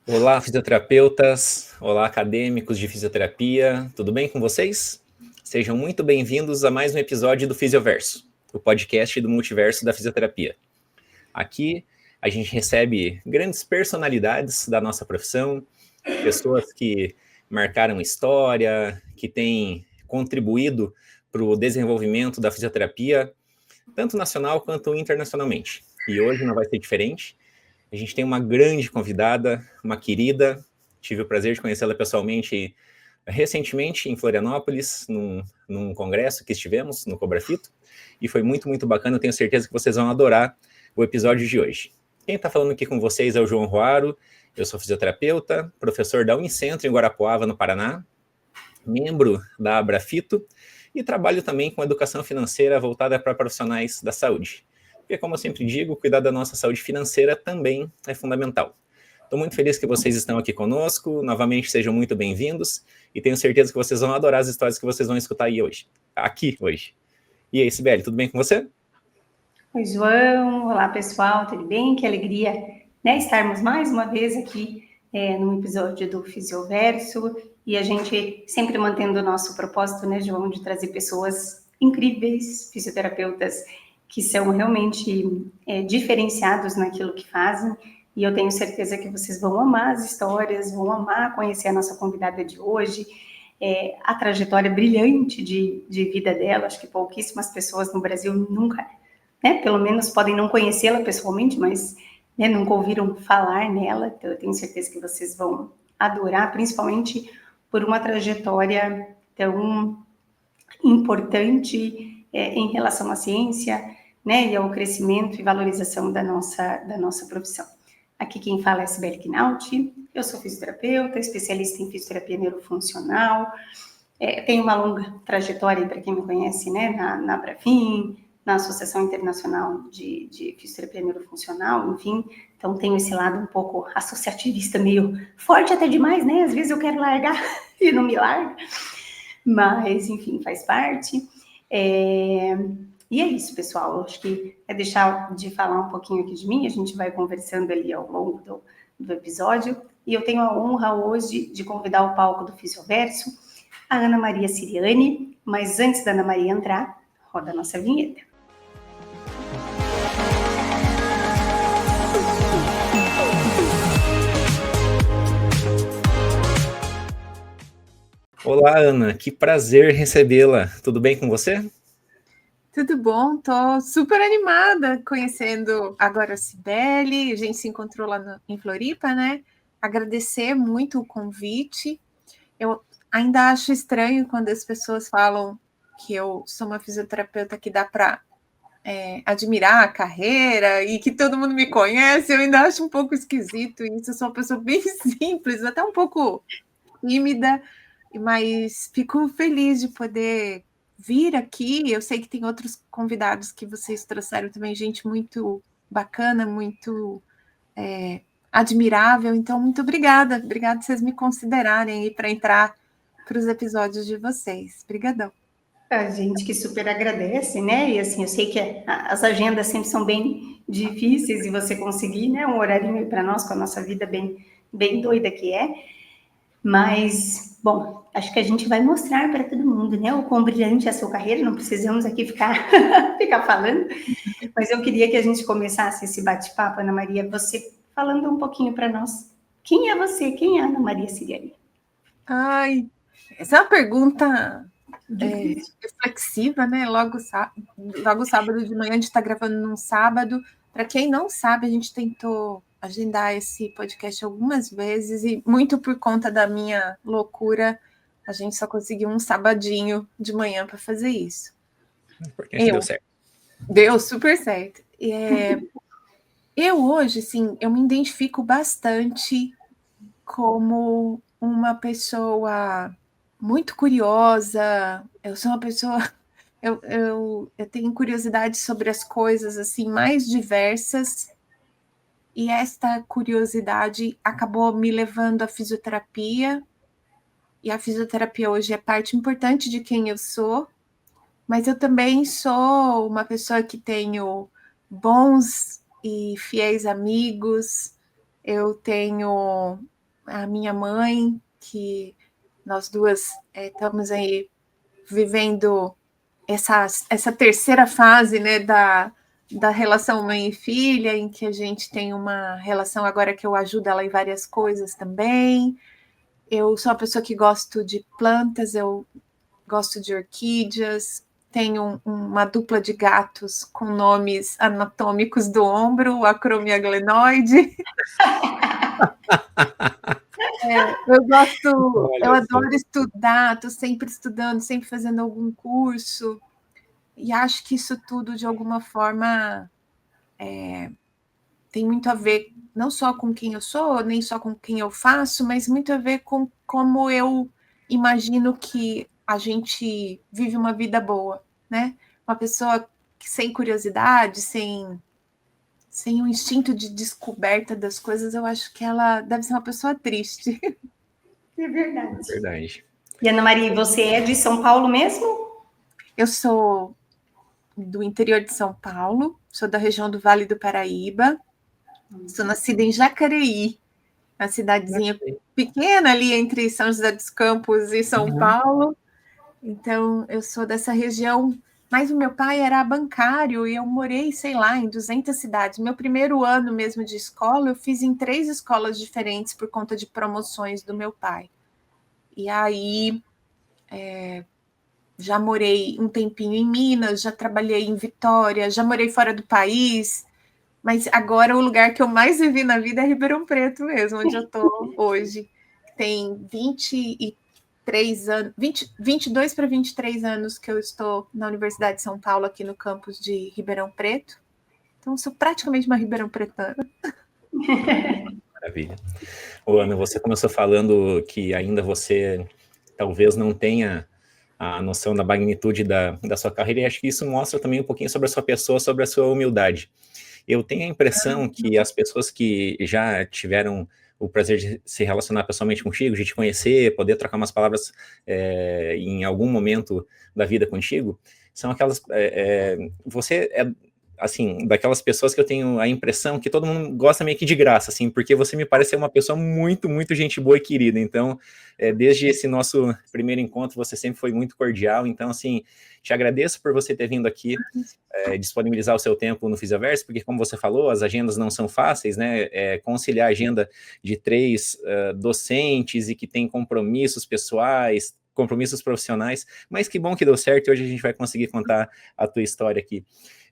Olá, fisioterapeutas, olá, acadêmicos de fisioterapia, tudo bem com vocês? Sejam muito bem-vindos a mais um episódio do Fisioverso, o podcast do multiverso da fisioterapia. Aqui a gente recebe grandes personalidades da nossa profissão, pessoas que marcaram história, que têm contribuído para o desenvolvimento da fisioterapia, tanto nacional quanto internacionalmente. E hoje não vai ser diferente. A gente tem uma grande convidada, uma querida. Tive o prazer de conhecê-la pessoalmente recentemente em Florianópolis, num congresso que estivemos, no Cobrafito, e foi muito, muito bacana. Eu tenho certeza que vocês vão adorar o episódio de hoje. Quem está falando aqui com vocês é o João Roaro. Eu sou fisioterapeuta, professor da Unicentro, em Guarapuava, no Paraná, membro da Abrafito, e trabalho também com educação financeira voltada para profissionais da saúde. Porque, como eu sempre digo, cuidar da nossa saúde financeira também é fundamental. Estou muito feliz que vocês estão aqui conosco, novamente sejam muito bem-vindos, e tenho certeza que vocês vão adorar as histórias que vocês vão escutar aqui hoje. E aí, Sibeli, tudo bem com você? Oi, João. Olá, pessoal, tudo bem? Que alegria, né, estarmos mais uma vez aqui num episódio do Fisioverso, e a gente sempre mantendo o nosso propósito, né, João, de trazer pessoas incríveis, fisioterapeutas, que são realmente diferenciados naquilo que fazem, e eu tenho certeza que vocês vão amar as histórias, vão amar conhecer a nossa convidada de hoje, a trajetória brilhante de vida dela. Acho que pouquíssimas pessoas no Brasil nunca, né, pelo menos podem não conhecê-la pessoalmente, mas, né, nunca ouviram falar nela. Então eu tenho certeza que vocês vão adorar, principalmente por uma trajetória tão importante em relação à ciência, né, e ao crescimento e valorização da nossa profissão. Aqui quem fala é Sibeli Knaught. Eu sou fisioterapeuta, especialista em fisioterapia neurofuncional. Tenho uma longa trajetória, para quem me conhece, né, na Abrafim, na Associação Internacional de Fisioterapia Neurofuncional, enfim. Então, tenho esse lado um pouco associativista, meio forte até demais, né? Às vezes eu quero largar e não me larga. Mas, enfim, faz parte. E é isso, pessoal. Eu acho que é deixar de falar um pouquinho aqui de mim. A gente vai conversando ali ao longo do episódio. E eu tenho a honra hoje de convidar ao palco do Fisioverso a Ana Maria Siriani. Mas antes da Ana Maria entrar, roda a nossa vinheta. Olá, Ana, que prazer recebê-la. Tudo bem com você? Tudo bom, tô super animada conhecendo agora a Sibeli. A gente se encontrou lá em Floripa, né? Agradecer muito o convite. Eu ainda acho estranho quando as pessoas falam que eu sou uma fisioterapeuta que dá para admirar a carreira e que todo mundo me conhece. Eu ainda acho um pouco esquisito isso. Eu sou uma pessoa bem simples, até um pouco tímida, mas fico feliz de poder vir aqui. Eu sei que tem outros convidados que vocês trouxeram também, gente muito bacana, muito admirável. Então, muito obrigada. Obrigada por vocês me considerarem aí para entrar para os episódios de vocês. Obrigadão. A gente que super agradece, né? E assim, eu sei que as agendas sempre são bem difíceis, e você conseguir, né, um horário para nós, com a nossa vida bem doida que é. Mas, bom, acho que a gente vai mostrar para todo mundo, né, o quão brilhante é a sua carreira. Não precisamos aqui ficar falando, mas eu queria que a gente começasse esse bate-papo, Ana Maria, você falando um pouquinho para nós. Quem é você? Quem é a Ana Maria Siriani? Ai, essa é uma pergunta reflexiva, né? Logo sábado de manhã, a gente está gravando num sábado. Para quem não sabe, a gente tentou agendar esse podcast algumas vezes e muito por conta da minha loucura, a gente só conseguiu um sabadinho de manhã para fazer isso. Porque deu certo. Deu super certo. Eu hoje, sim, eu me identifico bastante como uma pessoa muito curiosa. Eu sou uma pessoa... Eu tenho curiosidade sobre as coisas assim mais diversas, e esta curiosidade acabou me levando à fisioterapia, e a fisioterapia hoje é parte importante de quem eu sou, mas eu também sou uma pessoa que tenho bons e fiéis amigos. Eu tenho a minha mãe, que nós duas estamos aí vivendo essa terceira fase, né, da relação mãe e filha, em que a gente tem uma relação agora que eu ajudo ela em várias coisas também. Eu sou uma pessoa que gosto de plantas, eu gosto de orquídeas, tenho uma dupla de gatos com nomes anatômicos do ombro, o Acromia glenoide. Eu adoro estudar, estou sempre estudando, sempre fazendo algum curso, e acho que isso tudo, de alguma forma, tem muito a ver, não só com quem eu sou, nem só com quem eu faço, mas muito a ver com como eu imagino que a gente vive uma vida boa, né? Uma pessoa sem curiosidade, sem um instinto de descoberta das coisas, eu acho que ela deve ser uma pessoa triste. É verdade. É verdade. E Ana Maria, você é de São Paulo mesmo? Eu sou do interior de São Paulo, sou da região do Vale do Paraíba, sou nascida em Jacareí, uma cidadezinha pequena ali entre São José dos Campos e São Paulo. Então, eu sou dessa região, mas o meu pai era bancário e eu morei, sei lá, em 200 cidades. Meu primeiro ano mesmo de escola, eu fiz em 3 escolas diferentes por conta de promoções do meu pai. E aí, já morei um tempinho em Minas, já trabalhei em Vitória, já morei fora do país, mas agora o lugar que eu mais vivi na vida é Ribeirão Preto mesmo, onde eu estou hoje. Tem 23 anos, 22 para 23 anos que eu estou na Universidade de São Paulo, aqui no campus de Ribeirão Preto. Então, sou praticamente uma ribeirão pretana. Maravilha. Ô, Ana, você começou falando que ainda você talvez não tenha a noção da magnitude da sua carreira, e acho que isso mostra também um pouquinho sobre a sua pessoa, sobre a sua humildade. Eu tenho a impressão que as pessoas que já tiveram o prazer de se relacionar pessoalmente contigo, de te conhecer, poder trocar umas palavras em algum momento da vida contigo, são aquelas... você é, assim, daquelas pessoas que eu tenho a impressão que todo mundo gosta meio que de graça, assim, porque você me parece ser uma pessoa muito, muito gente boa e querida. Então, desde esse nosso primeiro encontro, você sempre foi muito cordial. Então, assim, te agradeço por você ter vindo aqui, disponibilizar o seu tempo no Fisioverso, porque, como você falou, as agendas não são fáceis, né? Conciliar a agenda de 3 docentes e que tem compromissos pessoais, compromissos profissionais, mas que bom que deu certo e hoje a gente vai conseguir contar a tua história aqui.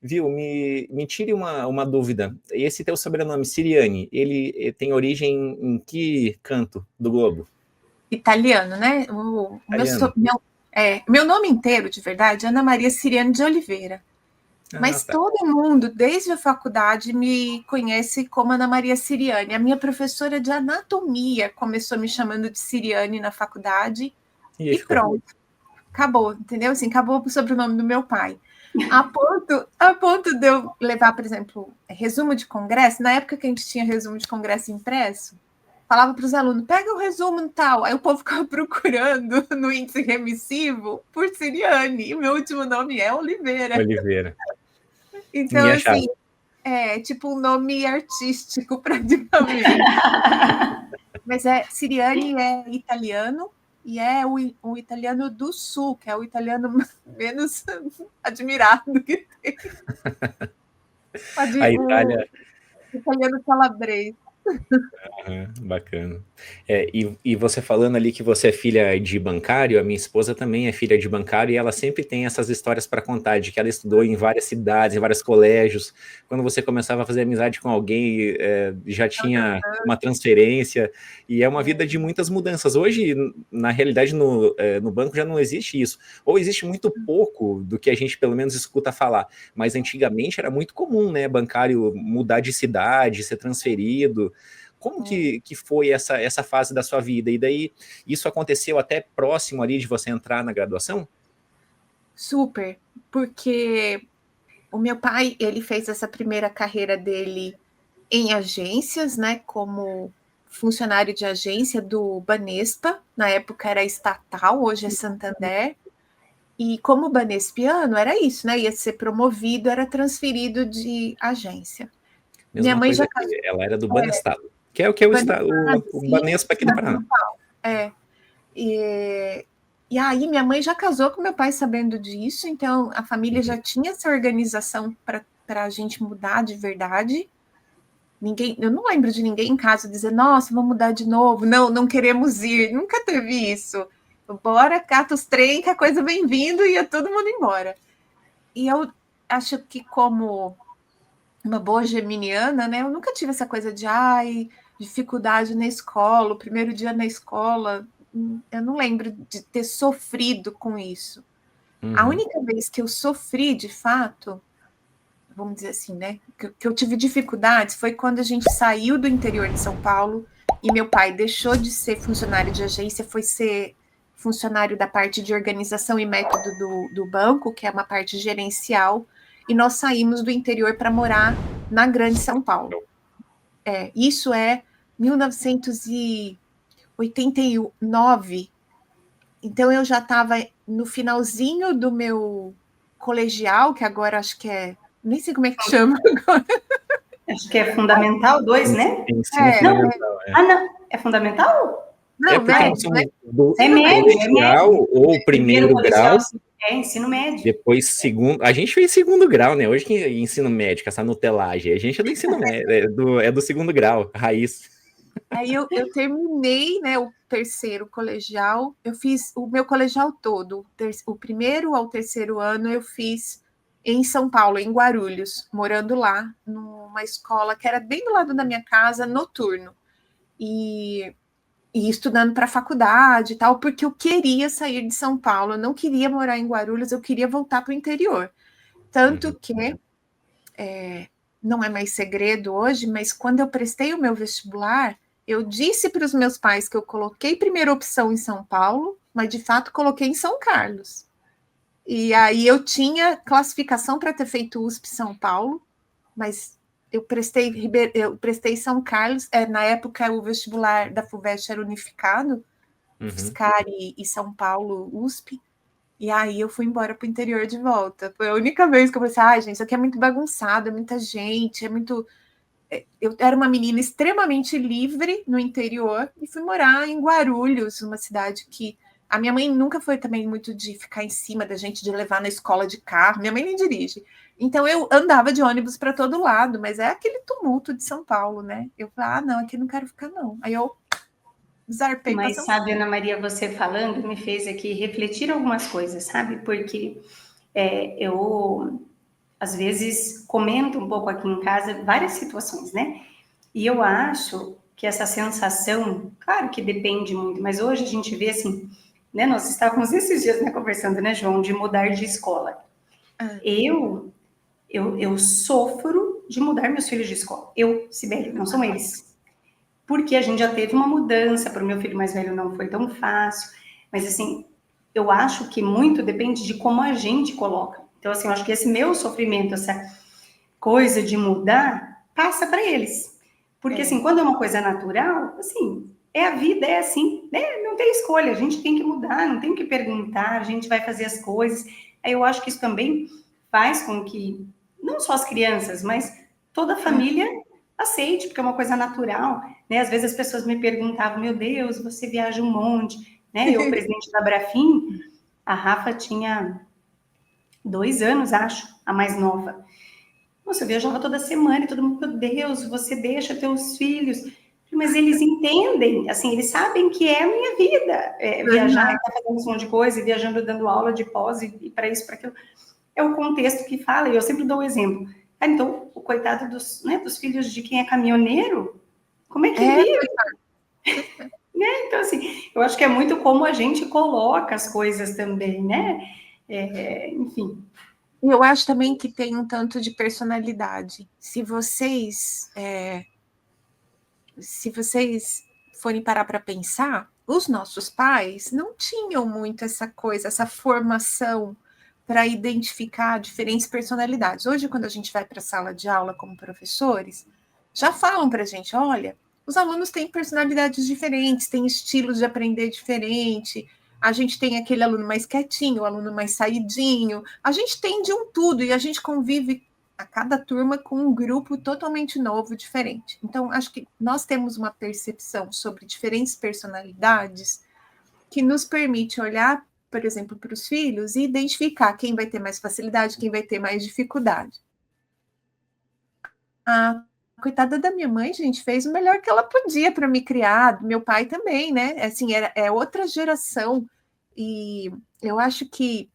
Viu, me tire uma dúvida, esse teu sobrenome, Siriani, ele tem origem em que canto do globo? Italiano, né? Meu nome inteiro, de verdade, é Ana Maria Siriani de Oliveira. Mas tá. Todo mundo, desde a faculdade, me conhece como Ana Maria Siriani. A minha professora de anatomia começou me chamando de Siriani na faculdade e pronto. Acabou, entendeu? Assim, acabou o sobrenome do meu pai. A ponto de eu levar, por exemplo, resumo de congresso. Na época que a gente tinha resumo de congresso impresso, falava para os alunos, pega o resumo e tal. Aí o povo ficava procurando no índice remissivo por Siriani. E meu último nome é Oliveira. Oliveira. Então, assim, é tipo um nome artístico, praticamente. Mas Siriani é italiano, e é o italiano do sul, que é o italiano menos admirado que tem. A Itália... O italiano calabrês. Bacana. E você falando ali que você é filha de bancário, a minha esposa também é filha de bancário e ela sempre tem essas histórias para contar, de que ela estudou em várias cidades, em vários colégios. Quando você começava a fazer amizade com alguém, já tinha uma transferência, e é uma vida de muitas mudanças. Hoje, na realidade, no banco já não existe isso, ou existe muito pouco do que a gente pelo menos escuta falar, mas antigamente era muito comum, né, bancário mudar de cidade, ser transferido. Como que foi essa fase da sua vida? E daí, isso aconteceu até próximo ali de você entrar na graduação? Super, porque o meu pai, ele fez essa primeira carreira dele em agências, né, como funcionário de agência do Banespa, na época era estatal, hoje é Santander, e como banespiano era isso, né, ia ser promovido, era transferido de agência. Mesma Minha mãe coisa já aqui, ela era do Banestado. Que é o que é o Banespa aqui do Paraná. E aí minha mãe já casou com meu pai sabendo disso, então a família já tinha essa organização para a gente mudar de verdade. Eu não lembro de ninguém em casa dizer, nossa, vamos mudar de novo, não queremos ir, nunca teve isso. Bora, cata os trem, que a coisa vem vindo e ia todo mundo embora. E eu acho que como uma boa geminiana, né, eu nunca tive essa coisa de, dificuldade na escola, o primeiro dia na escola, eu não lembro de ter sofrido com isso. A única vez que eu sofri, de fato, vamos dizer assim, né, que eu tive dificuldades foi quando a gente saiu do interior de São Paulo e meu pai deixou de ser funcionário de agência, foi ser funcionário da parte de organização e método do banco, que é uma parte gerencial, e nós saímos do interior para morar na Grande São Paulo. Isso é 1989. Então eu já estava no finalzinho do meu colegial, que agora acho que nem sei como é que chama agora. Acho que é Fundamental 2, né? Fundamental, não. É Fundamental? Não, médio, né? É médio. Ou primeiro grau. É ensino médio. Depois segundo. A gente fez segundo grau, né? Hoje que ensino médio, essa nutelagem. A gente é do ensino médio, é do segundo grau, raiz. Aí eu terminei, né, o terceiro colegial. Eu fiz o meu colegial todo. O primeiro ao terceiro ano eu fiz em São Paulo, em Guarulhos, morando lá, numa escola que era bem do lado da minha casa, noturno. E estudando para a faculdade e tal, porque eu queria sair de São Paulo, eu não queria morar em Guarulhos, eu queria voltar para o interior. Tanto que, não é mais segredo hoje, mas quando eu prestei o meu vestibular, eu disse para os meus pais que eu coloquei primeira opção em São Paulo, mas de fato coloquei em São Carlos. E aí eu tinha classificação para ter feito USP São Paulo, mas eu prestei São Carlos, na época o vestibular da FUVEST era unificado, FSCar e São Paulo, USP, e aí eu fui embora para o interior de volta. Foi a única vez que eu pensei, gente, isso aqui é muito bagunçado, é muita gente, é muito... Eu era uma menina extremamente livre no interior e fui morar em Guarulhos, uma cidade que... A minha mãe nunca foi também muito de ficar em cima da gente, de levar na escola de carro. Minha mãe nem dirige. Então, eu andava de ônibus para todo lado, mas é aquele tumulto de São Paulo, né? Eu falei, não, aqui não quero ficar, não. Aí eu zarpei. Mas sabe, Ana Maria, você falando me fez aqui refletir algumas coisas, sabe? Porque eu, às vezes, comento um pouco aqui em casa várias situações, né? E eu acho que essa sensação, claro que depende muito, mas hoje a gente vê assim... Né, nós estávamos esses dias, né, conversando, né, João, de mudar de escola. Eu sofro de mudar meus filhos de escola. Sibeli, não são eles. Porque a gente já teve uma mudança, para o meu filho mais velho não foi tão fácil. Mas, assim, eu acho que muito depende de como a gente coloca. Então, assim, eu acho que esse meu sofrimento, essa coisa de mudar, passa para eles. Porque, assim, quando é uma coisa natural, assim... a vida é assim, né? Não tem escolha, a gente tem que mudar, não tem que perguntar, a gente vai fazer as coisas. Aí eu acho que isso também faz com que, não só as crianças, mas toda a família aceite, porque é uma coisa natural, né? Às vezes as pessoas me perguntavam, meu Deus, você viaja um monte, né? Eu, presidente da Brafim, a Rafa tinha 2 anos, acho, a mais nova. Nossa, eu viajava toda semana e todo mundo, meu Deus, você deixa teus filhos... Mas eles entendem, assim, eles sabem que é a minha vida. Viajar, tá fazendo um monte de coisa, viajando, dando aula de pós, e para isso, para aquilo. É o contexto que fala, e eu sempre dou o exemplo. Então, o coitado dos filhos de quem é caminhoneiro, como é que vive? Né? Então, assim, eu acho que é muito como a gente coloca as coisas também, né? Enfim. E eu acho também que tem um tanto de personalidade. Se vocês forem parar para pensar, os nossos pais não tinham muito essa coisa, essa formação para identificar diferentes personalidades. Hoje, quando a gente vai para a sala de aula como professores, já falam para a gente, olha, os alunos têm personalidades diferentes, têm estilos de aprender diferente, a gente tem aquele aluno mais quietinho, o aluno mais saidinho, a gente tem de um tudo e a gente convive a cada turma com um grupo totalmente novo, diferente. Então, acho que nós temos uma percepção sobre diferentes personalidades que nos permite olhar, por exemplo, para os filhos e identificar quem vai ter mais facilidade, quem vai ter mais dificuldade. A coitada da minha mãe, gente, fez o melhor que ela podia para me criar, meu pai também, né? Assim, é outra geração, e eu acho que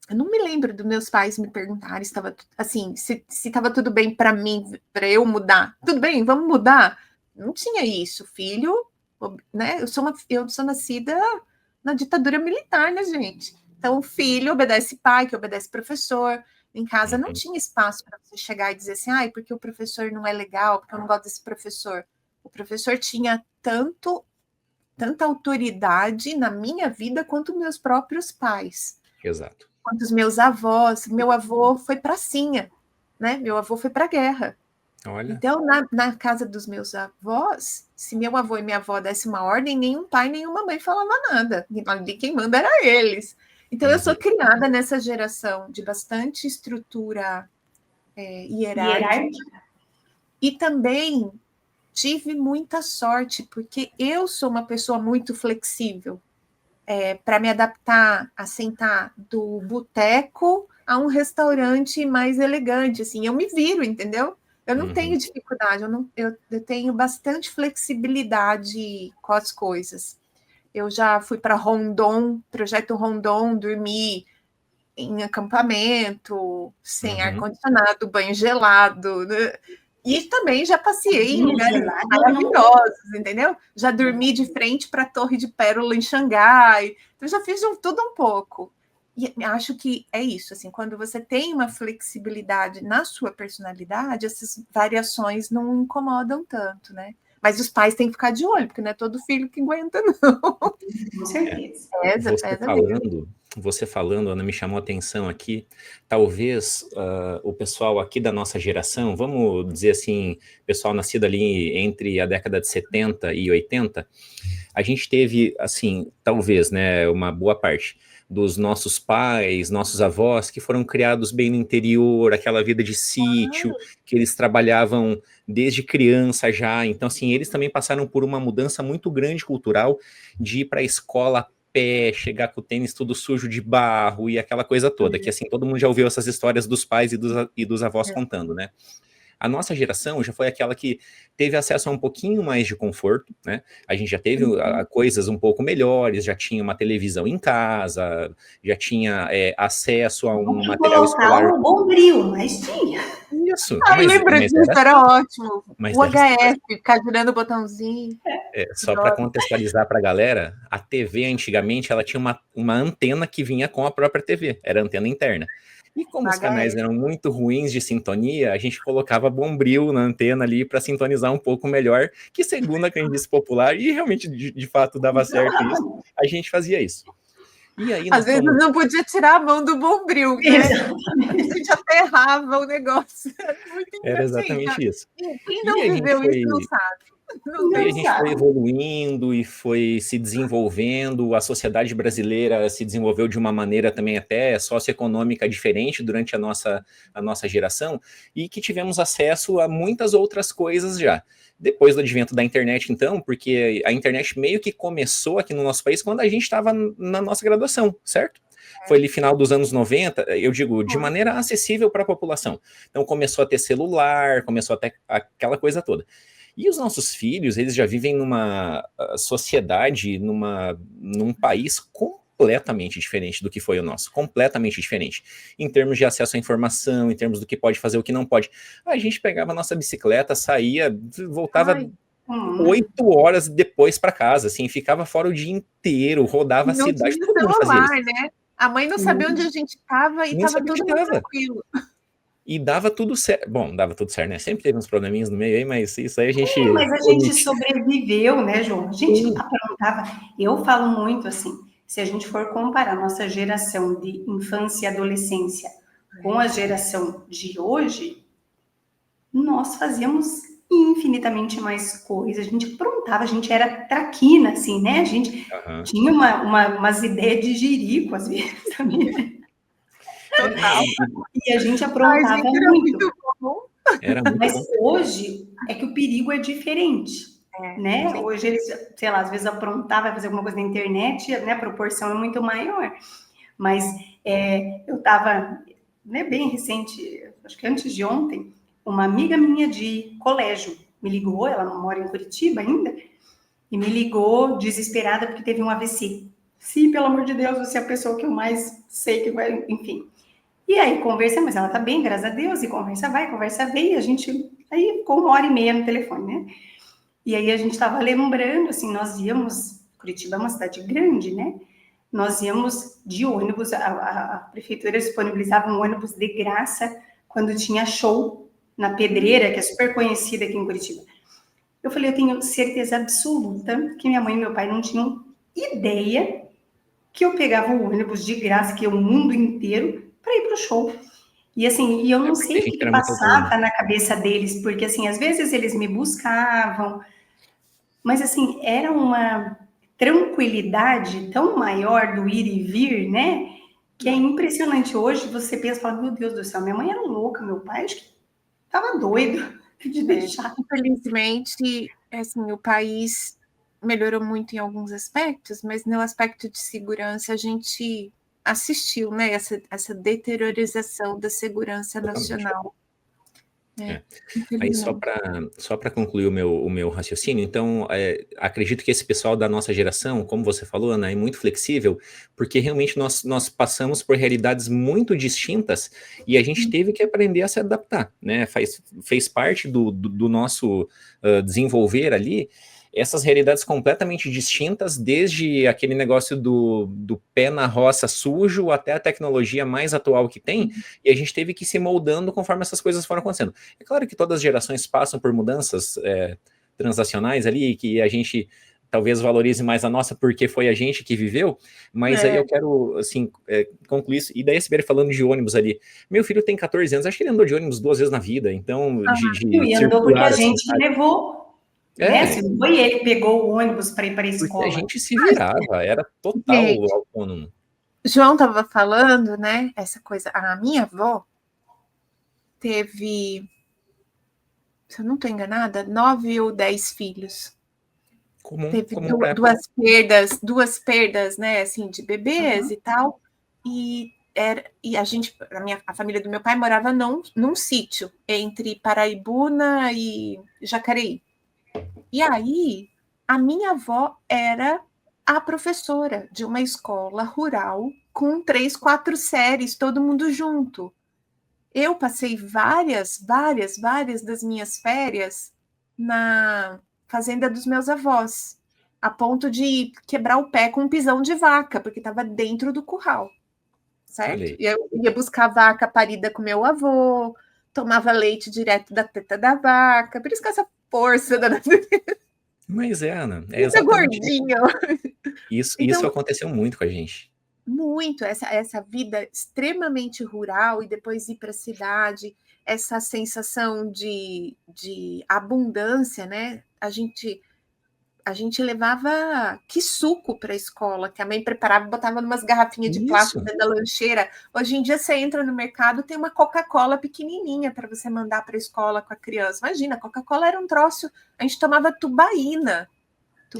eu não me lembro dos meus pais me perguntarem se estava assim, se estava tudo bem para mim, para eu mudar. Tudo bem, vamos mudar. Não tinha isso, filho, né? Eu sou nascida na ditadura militar, né, gente? Então, o filho obedece pai, que obedece professor. Em casa não tinha espaço para você chegar e dizer assim, porque o professor não é legal, porque eu não gosto desse professor. O professor tinha tanta autoridade na minha vida quanto meus próprios pais. Exato. Quanto os meus avós. Meu avô foi pracinha, né? Meu avô foi para a guerra. Olha. Então, na casa dos meus avós, se meu avô e minha avó dessem uma ordem, nenhum pai, nenhuma mãe falava nada. Ali quem manda era eles. Então, eu sou criada nessa geração de bastante estrutura hierárquica. E também tive muita sorte, porque eu sou uma pessoa muito flexível. Para me adaptar a sentar do boteco a um restaurante mais elegante, assim, eu me viro, entendeu? Eu não tenho dificuldade, eu tenho bastante flexibilidade com as coisas. Eu já fui para Rondon, projeto Rondon, dormi em acampamento, sem ar-condicionado, banho gelado, né? E também já passei em lugares maravilhosos, entendeu? Já dormi de frente para a Torre de Pérola em Xangai. Então, já fiz tudo um pouco. E acho que é isso, assim, quando você tem uma flexibilidade na sua personalidade, essas variações não incomodam tanto, né? Mas os pais têm que ficar de olho, porque não é todo filho que aguenta, não. Com certeza. Você falando, Ana, me chamou a atenção aqui, talvez o pessoal aqui da nossa geração, vamos dizer assim, pessoal nascido ali entre a década de 70 e 80, a gente teve, assim, talvez, né, uma boa parte dos nossos pais, nossos avós, que foram criados bem no interior, aquela vida de sítio, que eles trabalhavam desde criança já, então assim, eles também passaram por uma mudança muito grande cultural, de ir para a escola a pé, chegar com o tênis tudo sujo de barro, e aquela coisa toda, que assim, todo mundo já ouviu essas histórias dos pais e dos avós contando, né? A nossa geração já foi aquela que teve acesso a um pouquinho mais de conforto, né? A gente já teve coisas um pouco melhores, já tinha uma televisão em casa, já tinha acesso a um material escolar. Um bombril, mas tinha. Isso. Lembra disso, era ótimo. O HF, ficar girando o botãozinho. Só para contextualizar para a galera, a TV antigamente ela tinha uma antena que vinha com a própria TV, era antena interna. E como os canais eram muito ruins de sintonia, a gente colocava bombril na antena ali para sintonizar um pouco melhor, que segundo a crendice popular, e realmente de fato dava certo isso, a gente fazia isso. E aí às vezes não podia tirar a mão do bombril, né? A gente aterrava o negócio. Era exatamente isso. Quem não viveu isso não sabe. E a gente foi evoluindo e foi se desenvolvendo, a sociedade brasileira se desenvolveu de uma maneira também até socioeconômica diferente durante a nossa geração, e que tivemos acesso a muitas outras coisas já. Depois do advento da internet, então, porque a internet meio que começou aqui no nosso país quando a gente estava na nossa graduação, certo? Foi ali final dos anos 90, eu digo, de maneira acessível para a população. Então começou a ter celular, começou a ter aquela coisa toda. E os nossos filhos, eles já vivem numa sociedade, num país completamente diferente do que foi o nosso, completamente diferente, em termos de acesso à informação, em termos do que pode fazer, o que não pode. A gente pegava a nossa bicicleta, saía, voltava 8 horas depois para casa, assim, ficava fora o dia inteiro, rodava a cidade, todo mundo fazia isso. Né? A mãe não sabia onde a gente estava e estava tudo tranquilo. E dava tudo certo. Bom, dava tudo certo, né? Sempre teve uns probleminhas no meio aí, mas isso aí a gente... mas a gente sobreviveu, né, João? A gente aprontava. Eu falo muito assim, se a gente for comparar nossa geração de infância e adolescência com a geração de hoje, nós fazíamos infinitamente mais coisas. A gente aprontava, a gente era traquina, assim, né? A gente tinha umas ideias de jirico, às vezes, também, né? Total. E a gente aprontava muito. Era muito Mas bom. hoje é que o perigo é diferente, né? Sim. Hoje eles, sei lá, às vezes aprontar, vai fazer alguma coisa na internet, né? A proporção é muito maior. Mas eu estava, né, bem recente, acho que antes de ontem, uma amiga minha de colégio me ligou, ela não mora em Curitiba ainda, e me ligou desesperada porque teve um AVC. Sim, pelo amor de Deus, você é a pessoa que eu mais sei que vai, enfim. E aí conversa, mas ela tá bem, graças a Deus, e conversa vai, conversa vem, e a gente aí ficou 1h30 no telefone, né? E aí a gente estava lembrando, assim, nós íamos, Curitiba é uma cidade grande, né? Nós íamos de ônibus, a prefeitura disponibilizava um ônibus de graça quando tinha show na Pedreira, que é super conhecida aqui em Curitiba. Eu falei, eu tenho certeza absoluta que minha mãe e meu pai não tinham ideia que eu pegava o ônibus de graça, que ia o mundo inteiro, para ir para o show. E assim, e eu não Porque sei a o gente que era muito autônomo. passava na cabeça deles, porque assim, às vezes eles me buscavam, mas assim, era uma tranquilidade tão maior do ir e vir, né? Que é impressionante. Hoje você pensa e fala, meu Deus do céu, minha mãe era louca, meu pai acho que estava doido de deixar. Infelizmente, assim, o país melhorou muito em alguns aspectos, mas no aspecto de segurança a gente assistiu, né, essa deteriorização da segurança Totalmente. nacional. É. Aí Infelizmente. só para concluir o meu raciocínio, então acredito que esse pessoal da nossa geração, como você falou, Ana, é muito flexível, porque realmente nós passamos por realidades muito distintas e a gente teve que aprender a se adaptar, né? Fez parte do nosso desenvolver ali essas realidades completamente distintas, desde aquele negócio do pé na roça sujo até a tecnologia mais atual que tem, e a gente teve que ir se moldando conforme essas coisas foram acontecendo. É claro que todas as gerações passam por mudanças transacionais ali, que a gente talvez valorize mais a nossa porque foi a gente que viveu, mas aí eu quero, assim, concluir isso. E daí a Sibeli falando de ônibus ali. Meu filho tem 14 anos, acho que ele andou de ônibus 2 vezes na vida, então, de E andou porque circular a a gente cidade. levou, né? É, Se não foi ele que pegou o ônibus para ir para a porque a escola. gente se virava, era total Gente, autônomo. João estava falando, né, essa coisa, a minha avó teve, se eu não estou enganada, 9 ou 10 filhos. Teve Comum pra época. duas perdas, né, assim, de bebês e tal, e a família do meu pai morava num sítio entre Paraibuna e Jacareí. E aí, a minha avó era a professora de uma escola rural com 3, 4 séries, todo mundo junto. Eu passei várias das minhas férias na fazenda dos meus avós, a ponto de quebrar o pé com um pisão de vaca, porque estava dentro do curral, certo? Falei. E eu ia buscar vaca parida com meu avô, tomava leite direto da teta da vaca, por isso que essa força da Mas Ana, é muito exatamente isso. gordinho. Isso Então, aconteceu muito com a gente. muito essa vida extremamente rural e depois ir para a cidade, essa sensação de abundância, né? A gente levava que suco para a escola, que a mãe preparava e botava umas garrafinhas de plástico Isso. dentro da lancheira. Hoje em dia você entra no mercado, tem uma Coca-Cola pequenininha para você mandar para a escola com a criança. Imagina, a Coca-Cola era um troço, a gente tomava tubaína,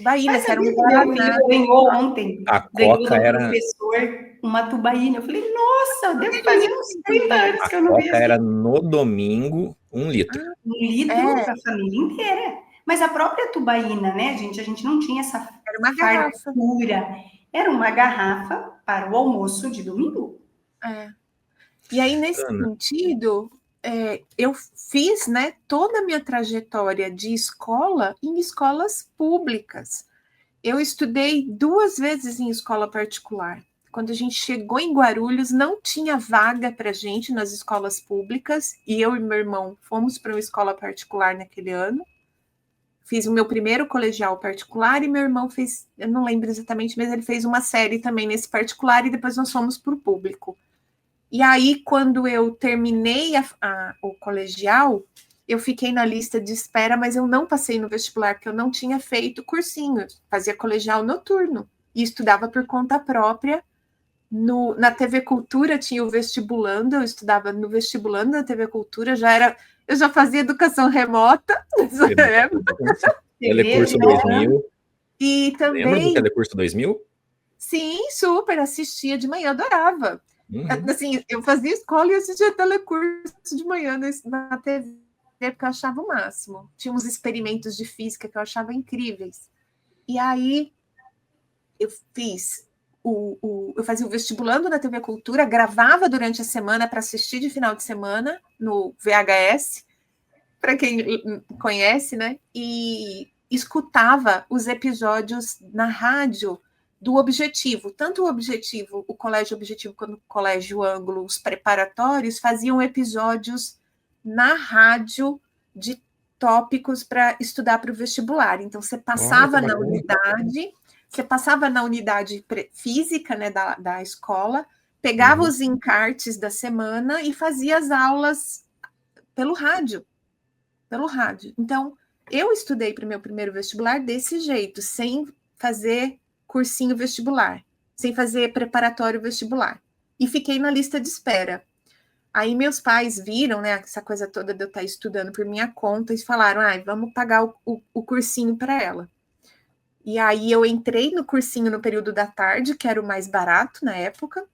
Mas que era um sabia que meu filho guaraná. ganhou ontem? A Ganhou Coca do era professor uma tubaína. Eu falei, nossa, deve fazer uns Delícia, 30 gente. anos A que eu não vi Coca assim. era no domingo 1 litro. 1 litro É, para a família inteira. Mas a própria tubaína, né, gente? A gente não tinha essa era uma garrafa. fartura. Era uma garrafa para o almoço de domingo. É. E aí, nesse Ana, sentido, eu fiz, né, toda a minha trajetória de escola em escolas públicas. Eu estudei 2 vezes em escola particular. Quando a gente chegou em Guarulhos, não tinha vaga para gente nas escolas públicas, e eu e meu irmão fomos para uma escola particular naquele ano. Fiz o meu primeiro colegial particular e meu irmão fez, eu não lembro exatamente, mas ele fez uma série também nesse particular e depois nós fomos para o público. E aí, quando eu terminei o colegial, eu fiquei na lista de espera, mas eu não passei no vestibular, porque eu não tinha feito cursinho, fazia colegial noturno e estudava por conta própria. Na TV Cultura tinha o vestibulando, eu estudava no vestibulando da TV Cultura, já era Eu já fazia educação remota nessa época. Telecurso 2000. E também... Lembra do Telecurso 2000? Sim, super, assistia de manhã, adorava. Uhum. Assim, eu fazia escola e assistia telecurso de manhã na TV, porque eu achava o máximo. Tinha uns experimentos de física que eu achava incríveis. E aí, eu fiz eu fazia o vestibulando na TV Cultura, gravava durante a semana para assistir de final de semana no VHS, para quem conhece, né? E escutava os episódios na rádio do Objetivo. Tanto o Objetivo, o Colégio Objetivo, quanto o Colégio Ângulo, os preparatórios, faziam episódios na rádio de tópicos para estudar para o vestibular. Então, você passava na unidade, você passava na unidade física, né, da escola, pegava os encartes da semana e fazia as aulas pelo rádio. Então, eu estudei para o meu primeiro vestibular desse jeito, sem fazer cursinho vestibular, sem fazer preparatório vestibular. E fiquei na lista de espera. Aí meus pais viram, né, essa coisa toda de eu estar estudando por minha conta e falaram, vamos pagar o cursinho para ela. E aí eu entrei no cursinho no período da tarde, que era o mais barato na época.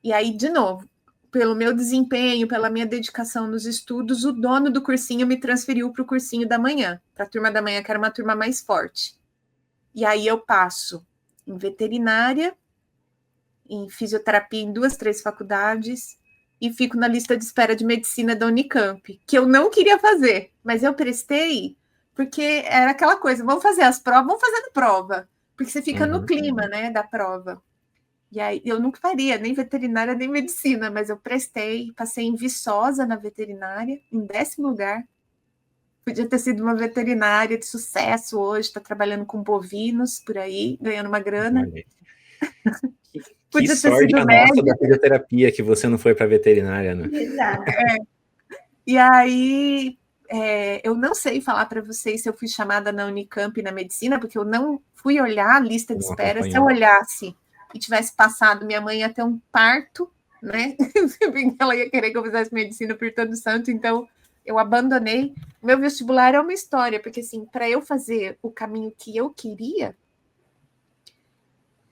E aí, de novo, pelo meu desempenho, pela minha dedicação nos estudos, o dono do cursinho me transferiu para o cursinho da manhã, para a turma da manhã, que era uma turma mais forte. E aí eu passo em veterinária, em fisioterapia em 2, 3 faculdades, e fico na lista de espera de medicina da Unicamp, que eu não queria fazer, mas eu prestei, porque era aquela coisa, vamos fazer as provas, vamos fazendo prova, porque você fica no clima, né, da prova. E aí eu nunca faria nem veterinária nem medicina, mas eu prestei, passei em Viçosa na veterinária, em 10º lugar. Podia ter sido uma veterinária de sucesso hoje, está trabalhando com bovinos por aí, ganhando uma grana. Que sorte a nossa da fisioterapia que você não foi para veterinária, né? Exato. E aí, eu não sei falar para vocês se eu fui chamada na Unicamp na medicina, porque eu não fui olhar a lista de espera. Se eu olhasse e tivesse passado, minha mãe ia ter um parto, né? Ela ia querer que eu fizesse medicina por todo santo, então eu abandonei. Meu vestibular é uma história, porque assim, para eu fazer o caminho que eu queria,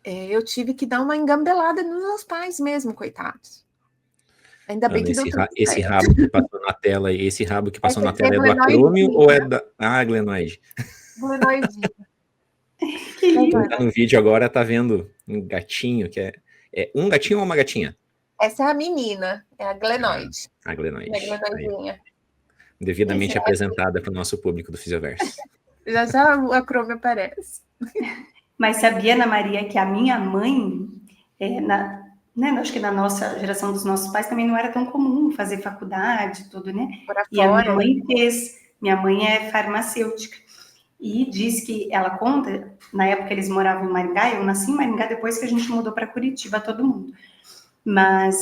eu tive que dar uma engambelada nos meus pais mesmo, coitados. Ainda bem que esse rabo que passou na tela, esse rabo que passou na tela é do acrômio ou é da... glenoide. Glenoide. Quem tá no vídeo agora tá vendo um gatinho, que é um gatinho ou uma gatinha? Essa é a menina, é a glenoide. A glenoide. É a glenoidinha. Devidamente apresentada para o nosso público do Fisioverso. Já o acrômio aparece. Mas sabia, Ana Maria, que a minha mãe, acho que na nossa geração dos nossos pais também não era tão comum fazer faculdade, tudo, né? E a minha mãe fez. Minha mãe é farmacêutica. E diz que ela conta, na época eles moravam em Maringá, eu nasci em Maringá depois que a gente mudou para Curitiba, todo mundo. Mas,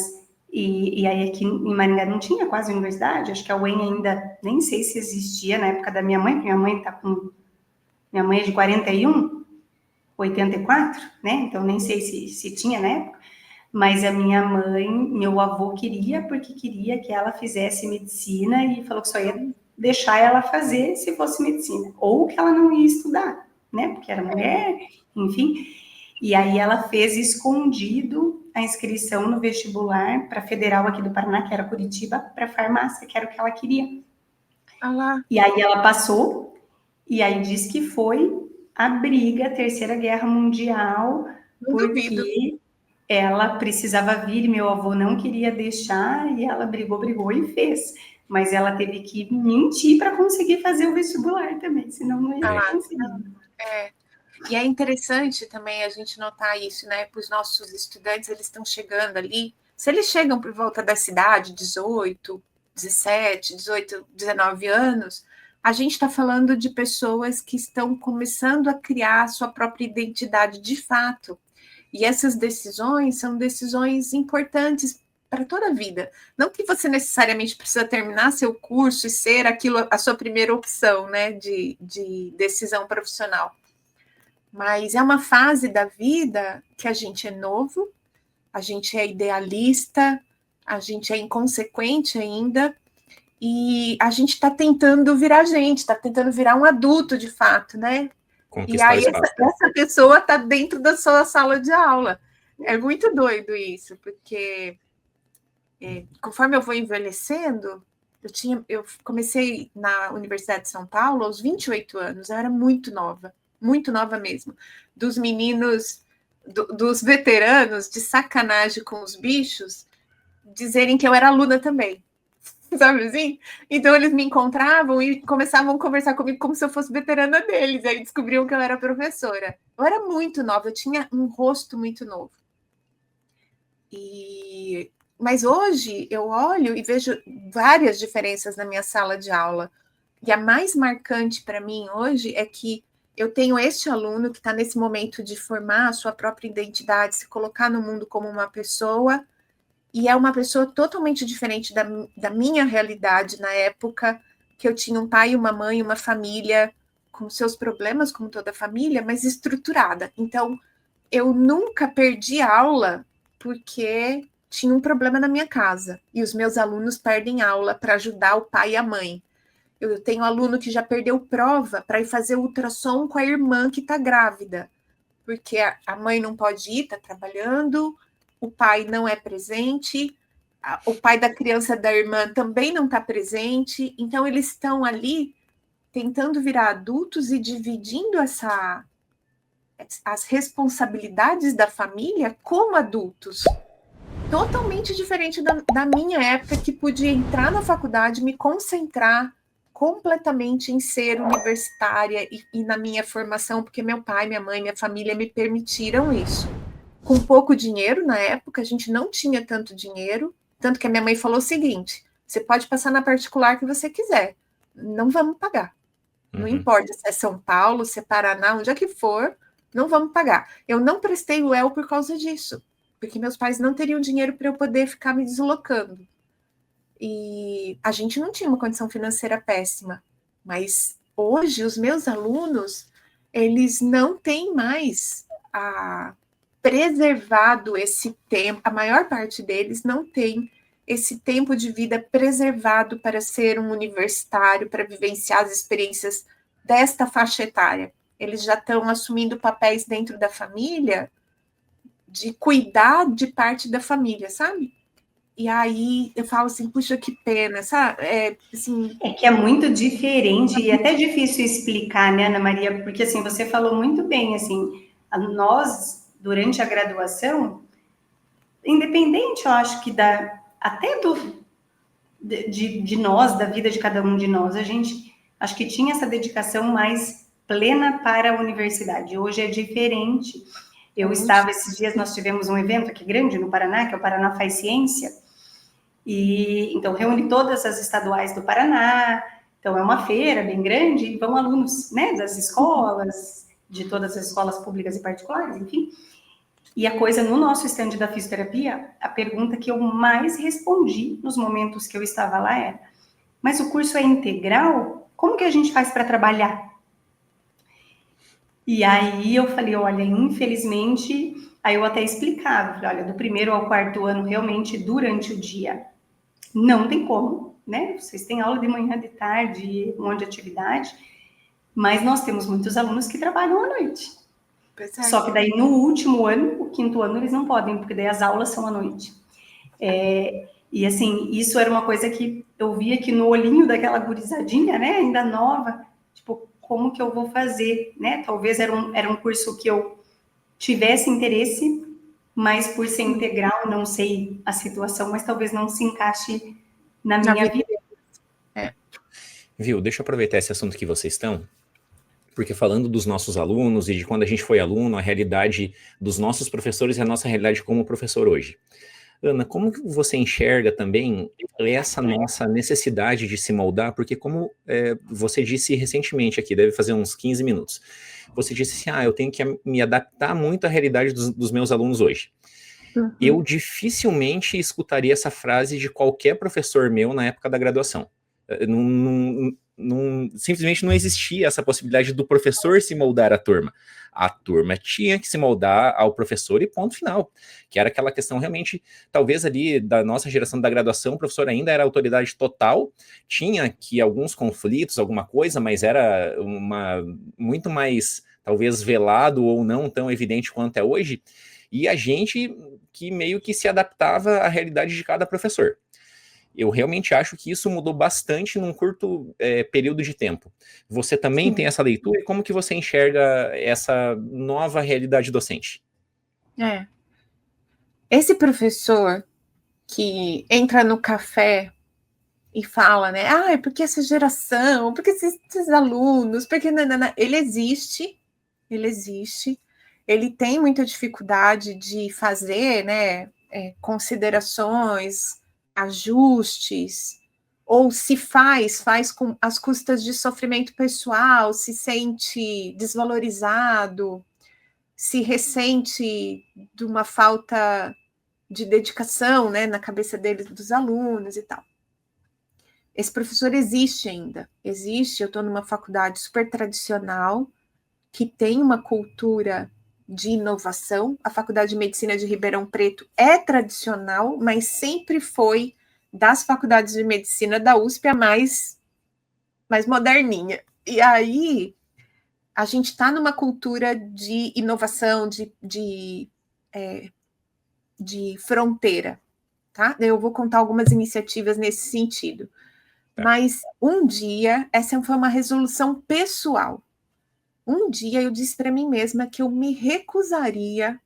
e aí aqui em Maringá não tinha quase universidade, acho que a UEM ainda, nem sei se existia na época da minha mãe, porque minha mãe é de 41, 84, né? Então nem sei se tinha na época. Mas a minha mãe, meu avô queria, porque queria que ela fizesse medicina e falou que só ia deixar ela fazer se fosse medicina, ou que ela não ia estudar, né? Porque era mulher, enfim. E aí ela fez escondido a inscrição no vestibular para a Federal aqui do Paraná, que era Curitiba, para farmácia, que era o que ela queria. E aí ela passou, e aí diz que foi a briga, a Terceira Guerra Mundial, porque ela precisava vir, meu avô não queria deixar, e ela brigou e fez. Mas ela teve que mentir para conseguir fazer o vestibular também, senão não ia conseguir. E é interessante também a gente notar isso, né? Para os nossos estudantes, eles estão chegando ali. Se eles chegam por volta da cidade, 18, 17, 18, 19 anos, a gente está falando de pessoas que estão começando a criar a sua própria identidade de fato. E essas decisões são decisões importantes para toda a vida. Não que você necessariamente precisa terminar seu curso e ser aquilo a sua primeira opção, né, de decisão profissional. Mas é uma fase da vida que a gente é novo, a gente é idealista, a gente é inconsequente ainda, e a gente está tentando virar gente, está tentando virar um adulto de fato, né? E aí essa pessoa está dentro da sua sala de aula. É muito doido isso, porque conforme eu vou envelhecendo, eu comecei na Universidade de São Paulo aos 28 anos, eu era muito nova mesmo. Dos meninos, dos veteranos, de sacanagem com os bichos, dizerem que eu era aluna também. Sabe assim? Então eles me encontravam e começavam a conversar comigo como se eu fosse veterana deles. Aí descobriam que eu era professora. Eu era muito nova, eu tinha um rosto muito novo. Mas hoje eu olho e vejo várias diferenças na minha sala de aula. E a mais marcante para mim hoje é que eu tenho este aluno que está nesse momento de formar a sua própria identidade, se colocar no mundo como uma pessoa, e é uma pessoa totalmente diferente da minha realidade na época, que eu tinha um pai, uma mãe, uma família com seus problemas, como toda família, mas estruturada. Então, eu nunca perdi aula porque tinha um problema na minha casa, e os meus alunos perdem aula para ajudar o pai e a mãe. Eu tenho aluno que já perdeu prova para ir fazer ultrassom com a irmã que está grávida, porque a mãe não pode ir, está trabalhando, o pai não é presente, o pai da criança da irmã também não está presente, então eles estão ali tentando virar adultos e dividindo as responsabilidades da família como adultos. Totalmente diferente da minha época, que pude entrar na faculdade, me concentrar completamente em ser universitária e na minha formação, porque meu pai, minha mãe, minha família me permitiram isso. Com pouco dinheiro na época, a gente não tinha tanto dinheiro, tanto que a minha mãe falou o seguinte: você pode passar na particular que você quiser, não vamos pagar. Não importa se é São Paulo, se é Paraná, onde é que for, não vamos pagar. Eu não prestei o EL por causa disso, porque meus pais não teriam dinheiro para eu poder ficar me deslocando. E a gente não tinha uma condição financeira péssima, mas hoje os meus alunos, eles não têm mais preservado esse tempo, a maior parte deles não tem esse tempo de vida preservado para ser um universitário, para vivenciar as experiências desta faixa etária. Eles já estão assumindo papéis dentro da família de cuidar de parte da família, sabe? E aí eu falo assim, puxa, que pena, sabe? Assim... que é muito diferente e até difícil explicar, né, Ana Maria? Porque, assim, você falou muito bem, assim, nós, durante a graduação, independente, eu acho que até de nós, da vida de cada um de nós, a gente, acho que tinha essa dedicação mais plena para a universidade. Hoje é diferente. Eu estava, esses dias, nós tivemos um evento aqui grande no Paraná, que é o Paraná Faz Ciência, e então reúne todas as estaduais do Paraná, então é uma feira bem grande, e vão alunos, né, das escolas, de todas as escolas públicas e particulares, enfim. E a coisa, no nosso stand da fisioterapia, a pergunta que eu mais respondi nos momentos que eu estava lá era: mas o curso é integral? Como que a gente faz para trabalhar? E aí eu falei, olha, infelizmente, aí eu até explicava, falei, olha, do primeiro ao quarto ano, realmente, durante o dia, não tem como, né? Vocês têm aula de manhã, de tarde, um monte de atividade, mas nós temos muitos alunos que trabalham à noite. Só que daí no último ano, o quinto ano, eles não podem, porque daí as aulas são à noite. E assim, isso era uma coisa que eu via que no olhinho daquela gurizadinha, né, ainda nova, tipo, como que eu vou fazer, né? Talvez era um curso que eu tivesse interesse, mas por ser integral, não sei a situação, mas talvez não se encaixe na minha vida. Viu, deixa eu aproveitar esse assunto que vocês estão, porque falando dos nossos alunos e de quando a gente foi aluno, a realidade dos nossos professores e a nossa realidade como professor hoje. Ana, como que você enxerga também essa nossa necessidade de se moldar? Porque como você disse recentemente aqui, deve fazer uns 15 minutos, você disse assim, eu tenho que me adaptar muito à realidade dos meus alunos hoje. Uhum. Eu dificilmente escutaria essa frase de qualquer professor meu na época da graduação. simplesmente não existia essa possibilidade do professor se moldar à turma. A turma tinha que se moldar ao professor e ponto final, que era aquela questão realmente, talvez ali da nossa geração da graduação, o professor ainda era autoridade total, tinha que alguns conflitos, alguma coisa, mas era muito mais, talvez, velado ou não tão evidente quanto é hoje, e a gente que meio que se adaptava à realidade de cada professor. Eu realmente acho que isso mudou bastante num curto período de tempo. Você também tem essa leitura? E como que você enxerga essa nova realidade docente? Esse professor que entra no café e fala, né? Ah, porque essa geração, porque esses alunos, porque nanana, ele existe, ele tem muita dificuldade de fazer, né? Considerações, ajustes, ou se faz com as custas de sofrimento pessoal, se sente desvalorizado, se ressente de uma falta de dedicação, né, na cabeça deles, dos alunos e tal. Esse professor existe ainda, existe. Eu estou numa faculdade super tradicional, que tem uma cultura de inovação. A Faculdade de Medicina de Ribeirão Preto é tradicional, mas sempre foi das faculdades de medicina da USP a mais moderninha. E aí a gente está numa cultura de inovação, de fronteira, tá? Eu vou contar algumas iniciativas nesse sentido. Mas um dia, essa foi uma resolução pessoal. Um dia eu disse para mim mesma que eu me recusaria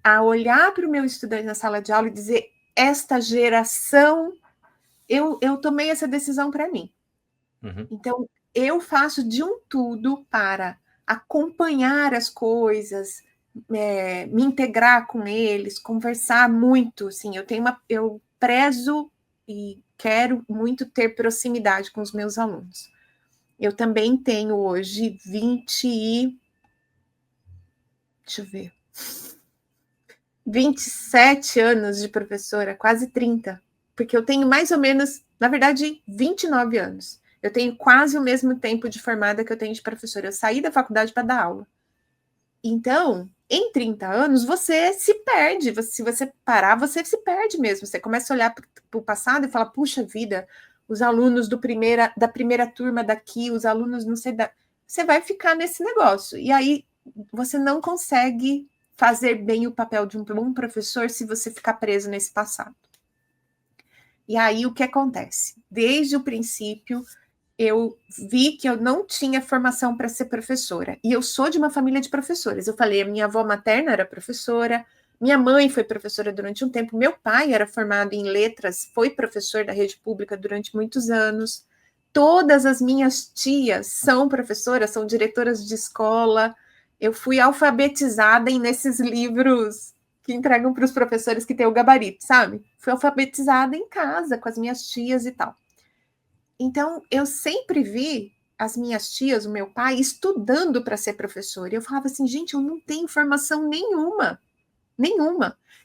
a olhar para o meu estudante na sala de aula e dizer: esta geração, eu tomei essa decisão para mim. Uhum. Então, eu faço de um tudo para acompanhar as coisas, me integrar com eles, conversar muito. Assim, eu prezo e quero muito ter proximidade com os meus alunos. Eu também tenho hoje 27 anos de professora, quase 30, porque eu tenho mais ou menos, na verdade, 29 anos. Eu tenho quase o mesmo tempo de formada que eu tenho de professora. Eu saí da faculdade para dar aula. Então, em 30 anos, você se perde. Se você parar, você se perde mesmo. Você começa a olhar para o passado e fala: puxa vida, os alunos da primeira turma daqui, os alunos não sei da... Você vai ficar nesse negócio. E aí, você não consegue fazer bem o papel de um bom professor se você ficar preso nesse passado. E aí, o que acontece? Desde o princípio, eu vi que eu não tinha formação para ser professora. E eu sou de uma família de professores. Eu falei, a minha avó materna era professora, minha mãe foi professora durante um tempo, meu pai era formado em letras, foi professor da rede pública durante muitos anos. Todas as minhas tias são professoras, são diretoras de escola. Eu fui alfabetizada nesses livros que entregam para os professores que tem o gabarito, sabe? Fui alfabetizada em casa com as minhas tias e tal. Então, eu sempre vi as minhas tias, o meu pai, estudando para ser professor. E eu falava assim, gente, eu não tenho formação nenhuma.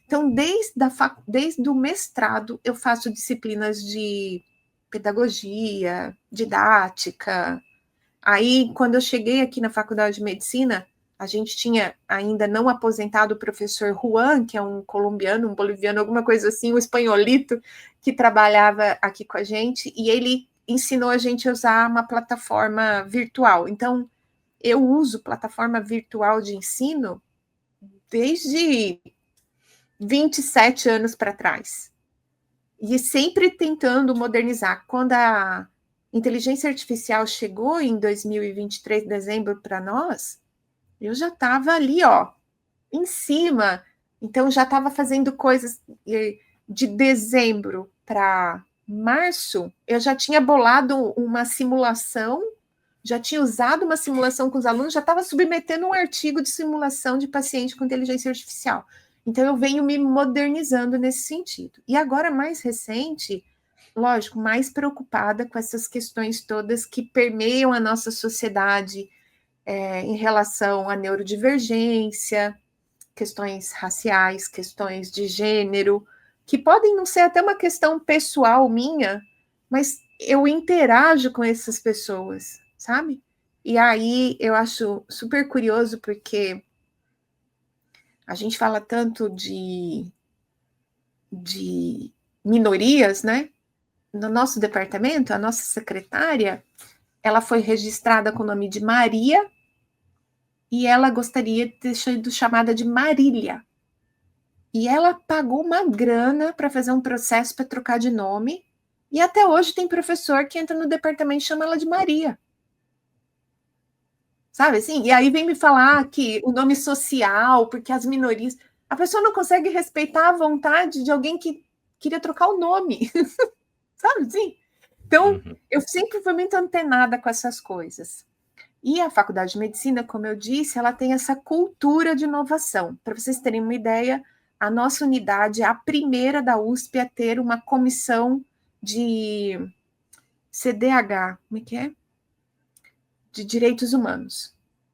Então, desde o mestrado, eu faço disciplinas de pedagogia, didática. Aí, quando eu cheguei aqui na Faculdade de Medicina, a gente tinha ainda não aposentado o professor Juan, que é um colombiano, um boliviano, alguma coisa assim, um espanholito, que trabalhava aqui com a gente, e ele ensinou a gente a usar uma plataforma virtual. Então, eu uso plataforma virtual de ensino desde 27 anos para trás. E sempre tentando modernizar. Quando a inteligência artificial chegou em 2023, dezembro, para nós, eu já estava ali, ó, em cima. Então, já estava fazendo coisas de dezembro para março, eu já tinha bolado uma simulação, já tinha usado uma simulação com os alunos, já estava submetendo um artigo de simulação de paciente com inteligência artificial. Então, eu venho me modernizando nesse sentido. E agora, mais recente, lógico, mais preocupada com essas questões todas que permeiam a nossa sociedade em relação à neurodivergência, questões raciais, questões de gênero, que podem não ser até uma questão pessoal minha, mas eu interajo com essas pessoas, sabe? E aí eu acho super curioso, porque a gente fala tanto de minorias, né? No nosso departamento, a nossa secretária, ela foi registrada com o nome de Maria e ela gostaria de ter sido chamada de Marília. E ela pagou uma grana para fazer um processo para trocar de nome, e até hoje tem professor que entra no departamento e chama ela de Maria. Sabe assim? E aí vem me falar que o nome social, porque as minorias... A pessoa não consegue respeitar a vontade de alguém que queria trocar o nome. Sabe assim? Então, eu sempre fui muito antenada com essas coisas. E a Faculdade de Medicina, como eu disse, ela tem essa cultura de inovação. Para vocês terem uma ideia, a nossa unidade é a primeira da USP a ter uma comissão de CDH, como é que é? De direitos humanos.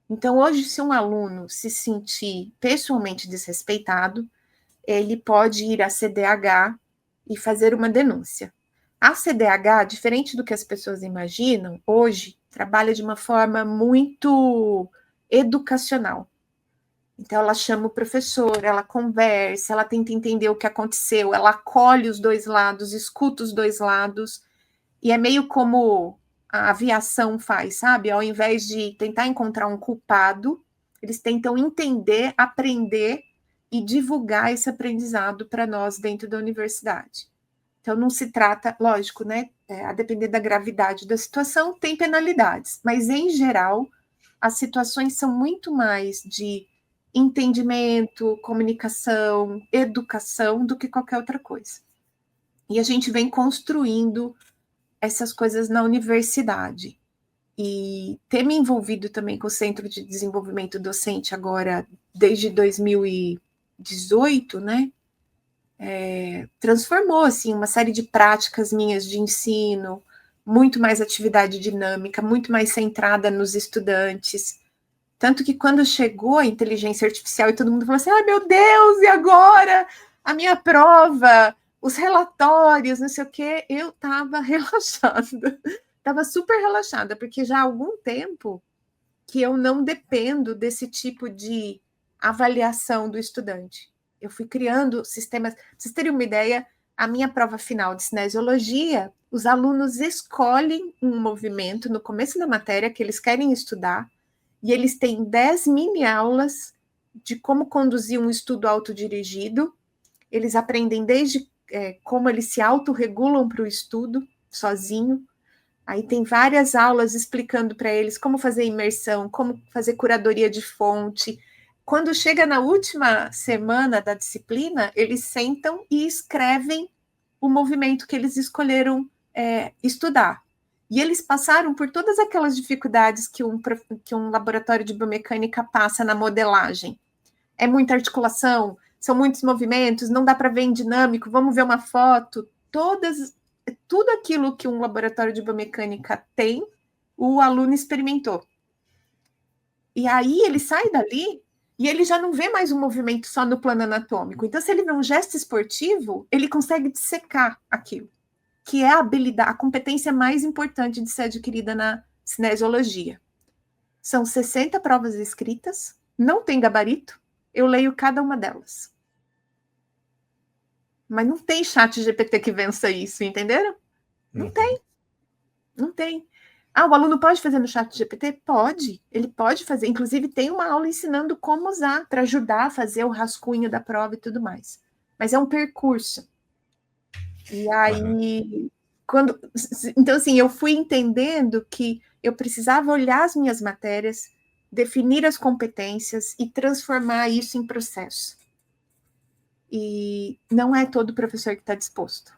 Então, hoje, se um aluno se sentir pessoalmente desrespeitado, ele pode ir à CDH e fazer uma denúncia. A CDH, diferente do que as pessoas imaginam, hoje trabalha de uma forma muito educacional. Então, ela chama o professor, ela conversa, ela tenta entender o que aconteceu, ela acolhe os dois lados, escuta os dois lados, e é meio como a aviação faz, sabe? Ao invés de tentar encontrar um culpado, eles tentam entender, aprender e divulgar esse aprendizado para nós dentro da universidade. Então, não se trata, lógico, né? A depender da gravidade da situação, tem penalidades, mas, em geral, as situações são muito mais de entendimento, comunicação, educação, do que qualquer outra coisa. E a gente vem construindo essas coisas na universidade. E ter me envolvido também com o Centro de Desenvolvimento Docente agora, desde 2018, né? Transformou, assim, uma série de práticas minhas de ensino, muito mais atividade dinâmica, muito mais centrada nos estudantes. Tanto que quando chegou a inteligência artificial e todo mundo falou assim, ai meu Deus, e agora? A minha prova, os relatórios, não sei o quê, eu estava relaxada. Estava super relaxada, porque já há algum tempo que eu não dependo desse tipo de avaliação do estudante. Eu fui criando sistemas. Para vocês terem uma ideia, a minha prova final de cinesiologia, os alunos escolhem um movimento no começo da matéria que eles querem estudar, e eles têm 10 mini-aulas de como conduzir um estudo autodirigido. Eles aprendem desde como eles se autorregulam para o estudo, sozinho. Aí tem várias aulas explicando para eles como fazer imersão, como fazer curadoria de fonte. Quando chega na última semana da disciplina, eles sentam e escrevem o movimento que eles escolheram estudar. E eles passaram por todas aquelas dificuldades que um laboratório de biomecânica passa na modelagem. É muita articulação, são muitos movimentos, não dá para ver em dinâmico, vamos ver uma foto. Tudo aquilo que um laboratório de biomecânica tem, o aluno experimentou. E aí ele sai dali e ele já não vê mais um movimento só no plano anatômico. Então, se ele vê um gesto esportivo, ele consegue dissecar aquilo, que é a habilidade, a competência mais importante de ser adquirida na cinesiologia. São 60 provas escritas, não tem gabarito, eu leio cada uma delas. Mas não tem chat GPT que vença isso, entenderam? Não tem. Não tem. Ah, o aluno pode fazer no chat GPT? Pode. Ele pode fazer. Inclusive, tem uma aula ensinando como usar para ajudar a fazer o rascunho da prova e tudo mais. Mas é um percurso. E aí, então, assim, eu fui entendendo que eu precisava olhar as minhas matérias, definir as competências e transformar isso em processo. E não é todo professor que está disposto,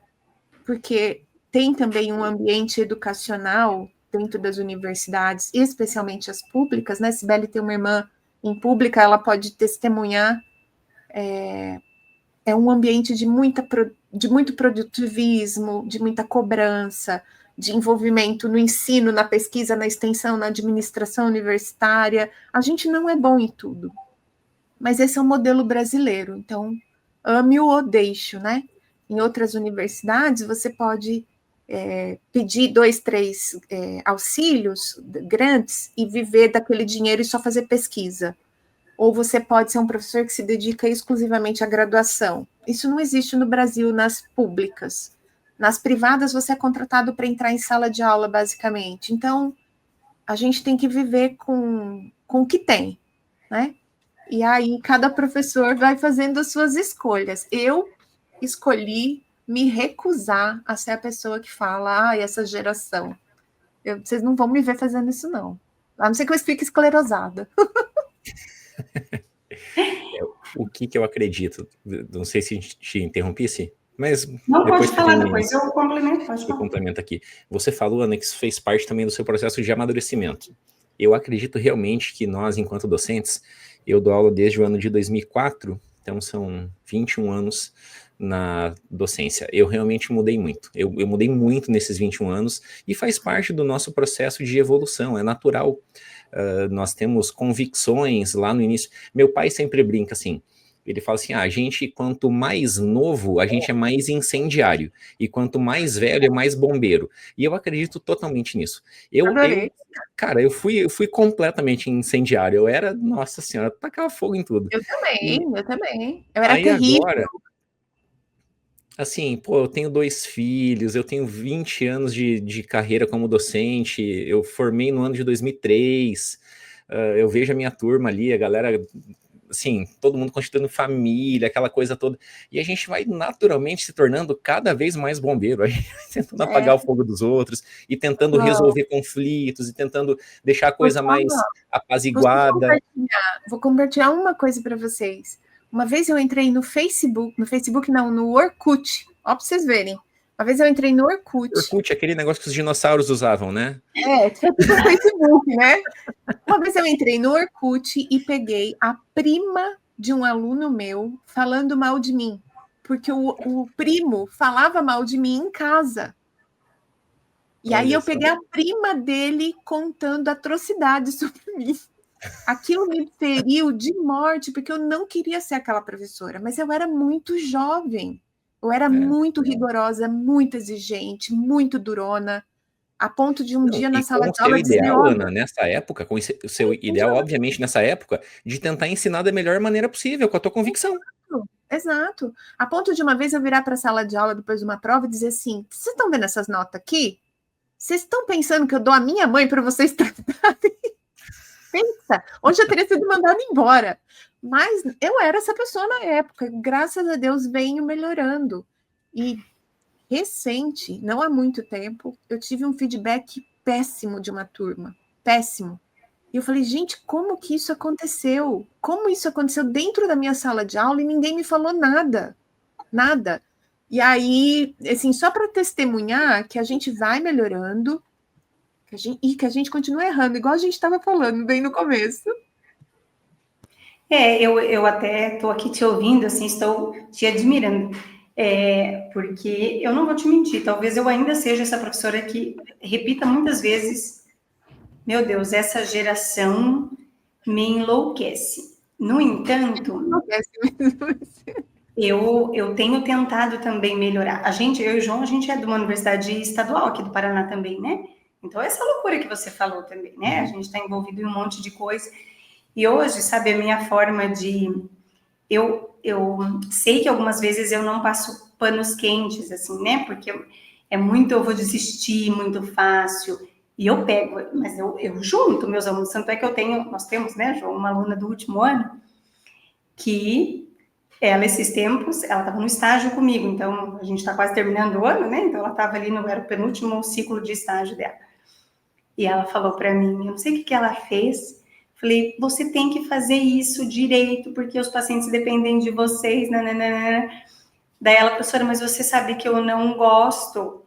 porque tem também um ambiente educacional dentro das universidades, especialmente as públicas, né? Sibeli tem uma irmã em pública, ela pode testemunhar, é um ambiente de muito produtivismo, de muita cobrança, de envolvimento no ensino, na pesquisa, na extensão, na administração universitária. A gente não é bom em tudo, mas esse é o modelo brasileiro, então ame-o ou deixe-o, né? Em outras universidades, você pode pedir 2, 3 auxílios grandes e viver daquele dinheiro e só fazer pesquisa. Ou você pode ser um professor que se dedica exclusivamente à graduação. Isso não existe no Brasil nas públicas. Nas privadas, você é contratado para entrar em sala de aula, basicamente. Então, a gente tem que viver com o que tem, né? E aí, cada professor vai fazendo as suas escolhas. Eu escolhi me recusar a ser a pessoa que fala, essa geração. Vocês não vão me ver fazendo isso, não. A não ser que eu fique esclerosada. O que eu acredito? Não sei se te interrompisse, mas não depois pode falar, depois eu complemento, pode falar. Eu complemento aqui. Você falou, Ana, que isso fez parte também do seu processo de amadurecimento. Eu acredito realmente que nós, enquanto docentes, eu dou aula desde o ano de 2004, então são 21 anos na docência. Eu realmente mudei muito. Eu mudei muito nesses 21 anos e faz parte do nosso processo de evolução, é natural. Nós temos convicções lá no início. Meu pai sempre brinca assim, ele fala assim, a gente, quanto mais novo, a gente é mais incendiário, e quanto mais velho, é mais bombeiro. E eu acredito totalmente nisso. Cara, eu fui completamente incendiário. Eu era, nossa senhora, tacava fogo em tudo. Eu também. Eu era aí terrível. Agora, assim, eu tenho 2 filhos, eu tenho 20 anos de carreira como docente, eu formei no ano de 2003, eu vejo a minha turma ali, a galera, assim, todo mundo constituindo família, aquela coisa toda, e a gente vai naturalmente se tornando cada vez mais bombeiro, a gente vai tentando apagar o fogo dos outros, e tentando resolver conflitos, e tentando deixar a coisa mais apaziguada. Vou compartilhar uma coisa para vocês. Uma vez eu entrei no Facebook não, no Orkut, ó, para vocês verem. Uma vez eu entrei no Orkut. Orkut, aquele negócio que os dinossauros usavam, né? Tipo no Facebook, né? Uma vez eu entrei no Orkut e peguei a prima de um aluno meu falando mal de mim, porque o primo falava mal de mim em casa. E aí eu peguei a prima dele contando atrocidades sobre mim. Aquilo me feriu de morte, porque eu não queria ser aquela professora, mas eu era muito jovem. Eu era muito rigorosa, muito exigente, muito durona, a ponto de um dia na sala de aula dizer... ideal, Ana, nessa época, com o seu ideal, obviamente, nessa época, de tentar ensinar da melhor maneira possível, com a tua convicção. Exato. A ponto de uma vez eu virar para a sala de aula depois de uma prova e dizer assim, vocês estão vendo essas notas aqui? Vocês estão pensando que eu dou a minha mãe para vocês tratarem? Pensa, onde eu teria sido mandada embora. Mas eu era essa pessoa na época, graças a Deus venho melhorando. E recente, não há muito tempo, eu tive um feedback péssimo de uma turma, péssimo. E eu falei, gente, como que isso aconteceu? Como isso aconteceu dentro da minha sala de aula e ninguém me falou nada? Nada. E aí, assim, só para testemunhar que a gente vai melhorando, e que a gente continua errando, igual a gente estava falando bem no começo. Eu até estou aqui te ouvindo, assim, estou te admirando, porque eu não vou te mentir, talvez eu ainda seja essa professora que repita muitas vezes, meu Deus, essa geração me enlouquece. No entanto, eu tenho tentado também melhorar. Eu e o João, a gente é de uma universidade estadual aqui do Paraná também, né? Então, essa loucura que você falou também, né? A gente está envolvido em um monte de coisa. E hoje, sabe, a minha forma de... Eu sei que algumas vezes eu não passo panos quentes, assim, né? Porque é muito, eu vou desistir muito fácil. E eu pego, mas eu junto meus alunos. Tanto é que nós temos, né, João, uma aluna do último ano, que ela, esses tempos, ela estava no estágio comigo. Então, a gente está quase terminando o ano, né? Então, ela estava ali, era o penúltimo ciclo de estágio dela. E ela falou para mim, eu não sei o que ela fez. Falei, você tem que fazer isso direito, porque os pacientes dependem de vocês, nananana. Daí ela, professora, mas você sabe que eu não gosto,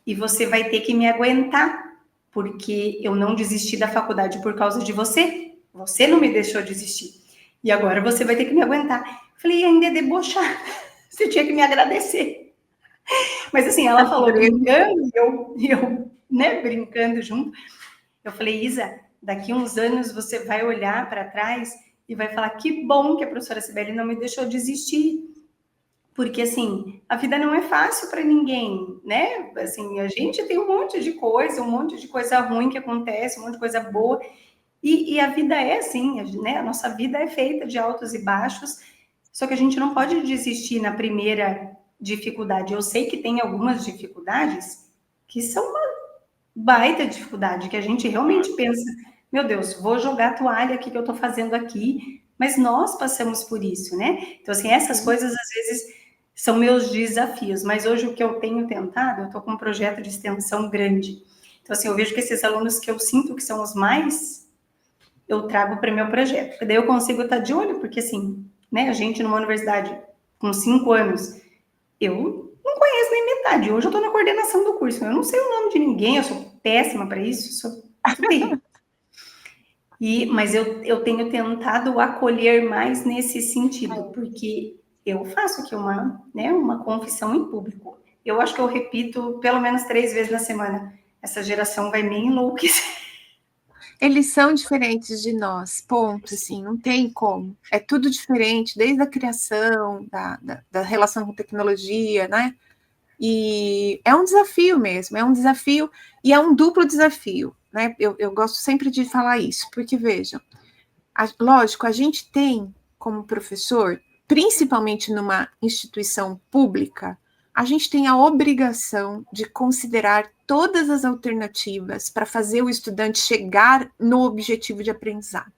e você vai ter que me aguentar, porque eu não desisti da faculdade por causa de você. Você não me deixou desistir. E agora você vai ter que me aguentar. Falei, ainda é debochar. Você tinha que me agradecer. Mas assim, ela falou brincando, e eu, né, brincando junto. Eu falei, Isa, daqui uns anos você vai olhar para trás e vai falar, que bom que a professora Cibele não me deixou desistir. Porque, assim, a vida não é fácil para ninguém, né? Assim, a gente tem um monte de coisa ruim que acontece, um monte de coisa boa. E a vida é assim, né? A nossa vida é feita de altos e baixos, só que a gente não pode desistir na primeira dificuldade. Eu sei que tem algumas dificuldades que são uma baita dificuldade, que a gente realmente pensa, meu Deus, vou jogar a toalha aqui que eu estou fazendo aqui, mas nós passamos por isso, né? Então, assim, essas coisas às vezes são meus desafios, mas hoje o que eu tenho tentado, eu estou com um projeto de extensão grande. Então, assim, eu vejo que esses alunos que eu sinto que são os mais, eu trago para o meu projeto, porque daí eu consigo estar de olho, porque assim, né, a gente numa universidade com 5 anos, eu não conheço nem metade. Hoje eu estou na coordenação do curso. Eu não sei o nome de ninguém, eu sou péssima para isso, sou terrível. Mas eu tenho tentado acolher mais nesse sentido, porque eu faço aqui uma confissão em público. Eu acho que eu repito pelo menos 3 vezes na semana. Essa geração vai me enlouquecer. Eles são diferentes de nós, ponto, assim, não tem como. É tudo diferente, desde a criação, da relação com tecnologia, né? E é um desafio mesmo, é um desafio e é um duplo desafio, né? Eu gosto sempre de falar isso, porque vejam, lógico, a gente tem como professor, principalmente numa instituição pública, a gente tem a obrigação de considerar todas as alternativas para fazer o estudante chegar no objetivo de aprendizado.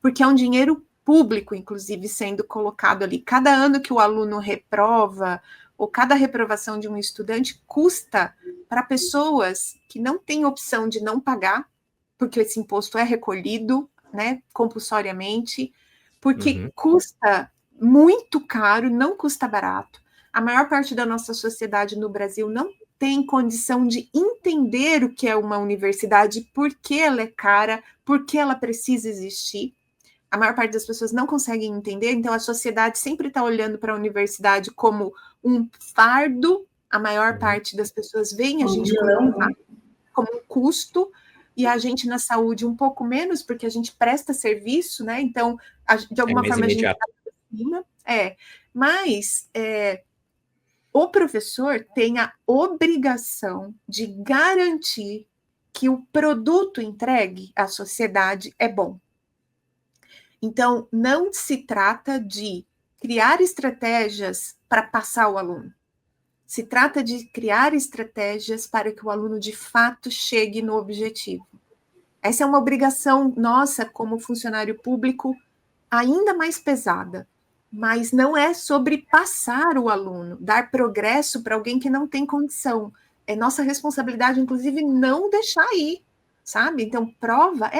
Porque é um dinheiro público, inclusive, sendo colocado ali. Cada ano que o aluno reprova, ou cada reprovação de um estudante, custa para pessoas que não têm opção de não pagar, porque esse imposto é recolhido, né, compulsoriamente, porque custa muito caro, não custa barato. A maior parte da nossa sociedade no Brasil não tem condição de entender o que é uma universidade, por que ela é cara, por que ela precisa existir. A maior parte das pessoas não conseguem entender, então a sociedade sempre está olhando para a universidade como um fardo, a maior parte das pessoas veem a gente como um custo, e a gente na saúde um pouco menos, porque a gente presta serviço, né? Então, de alguma forma a gente está acima. Mas o professor tem a obrigação de garantir que o produto entregue à sociedade é bom. Então, não se trata de criar estratégias para passar o aluno. Se trata de criar estratégias para que o aluno, de fato, chegue no objetivo. Essa é uma obrigação nossa, como funcionário público, ainda mais pesada. Mas não é sobre passar o aluno, dar progresso para alguém que não tem condição. É nossa responsabilidade, inclusive, não deixar ir, sabe? Então, prova,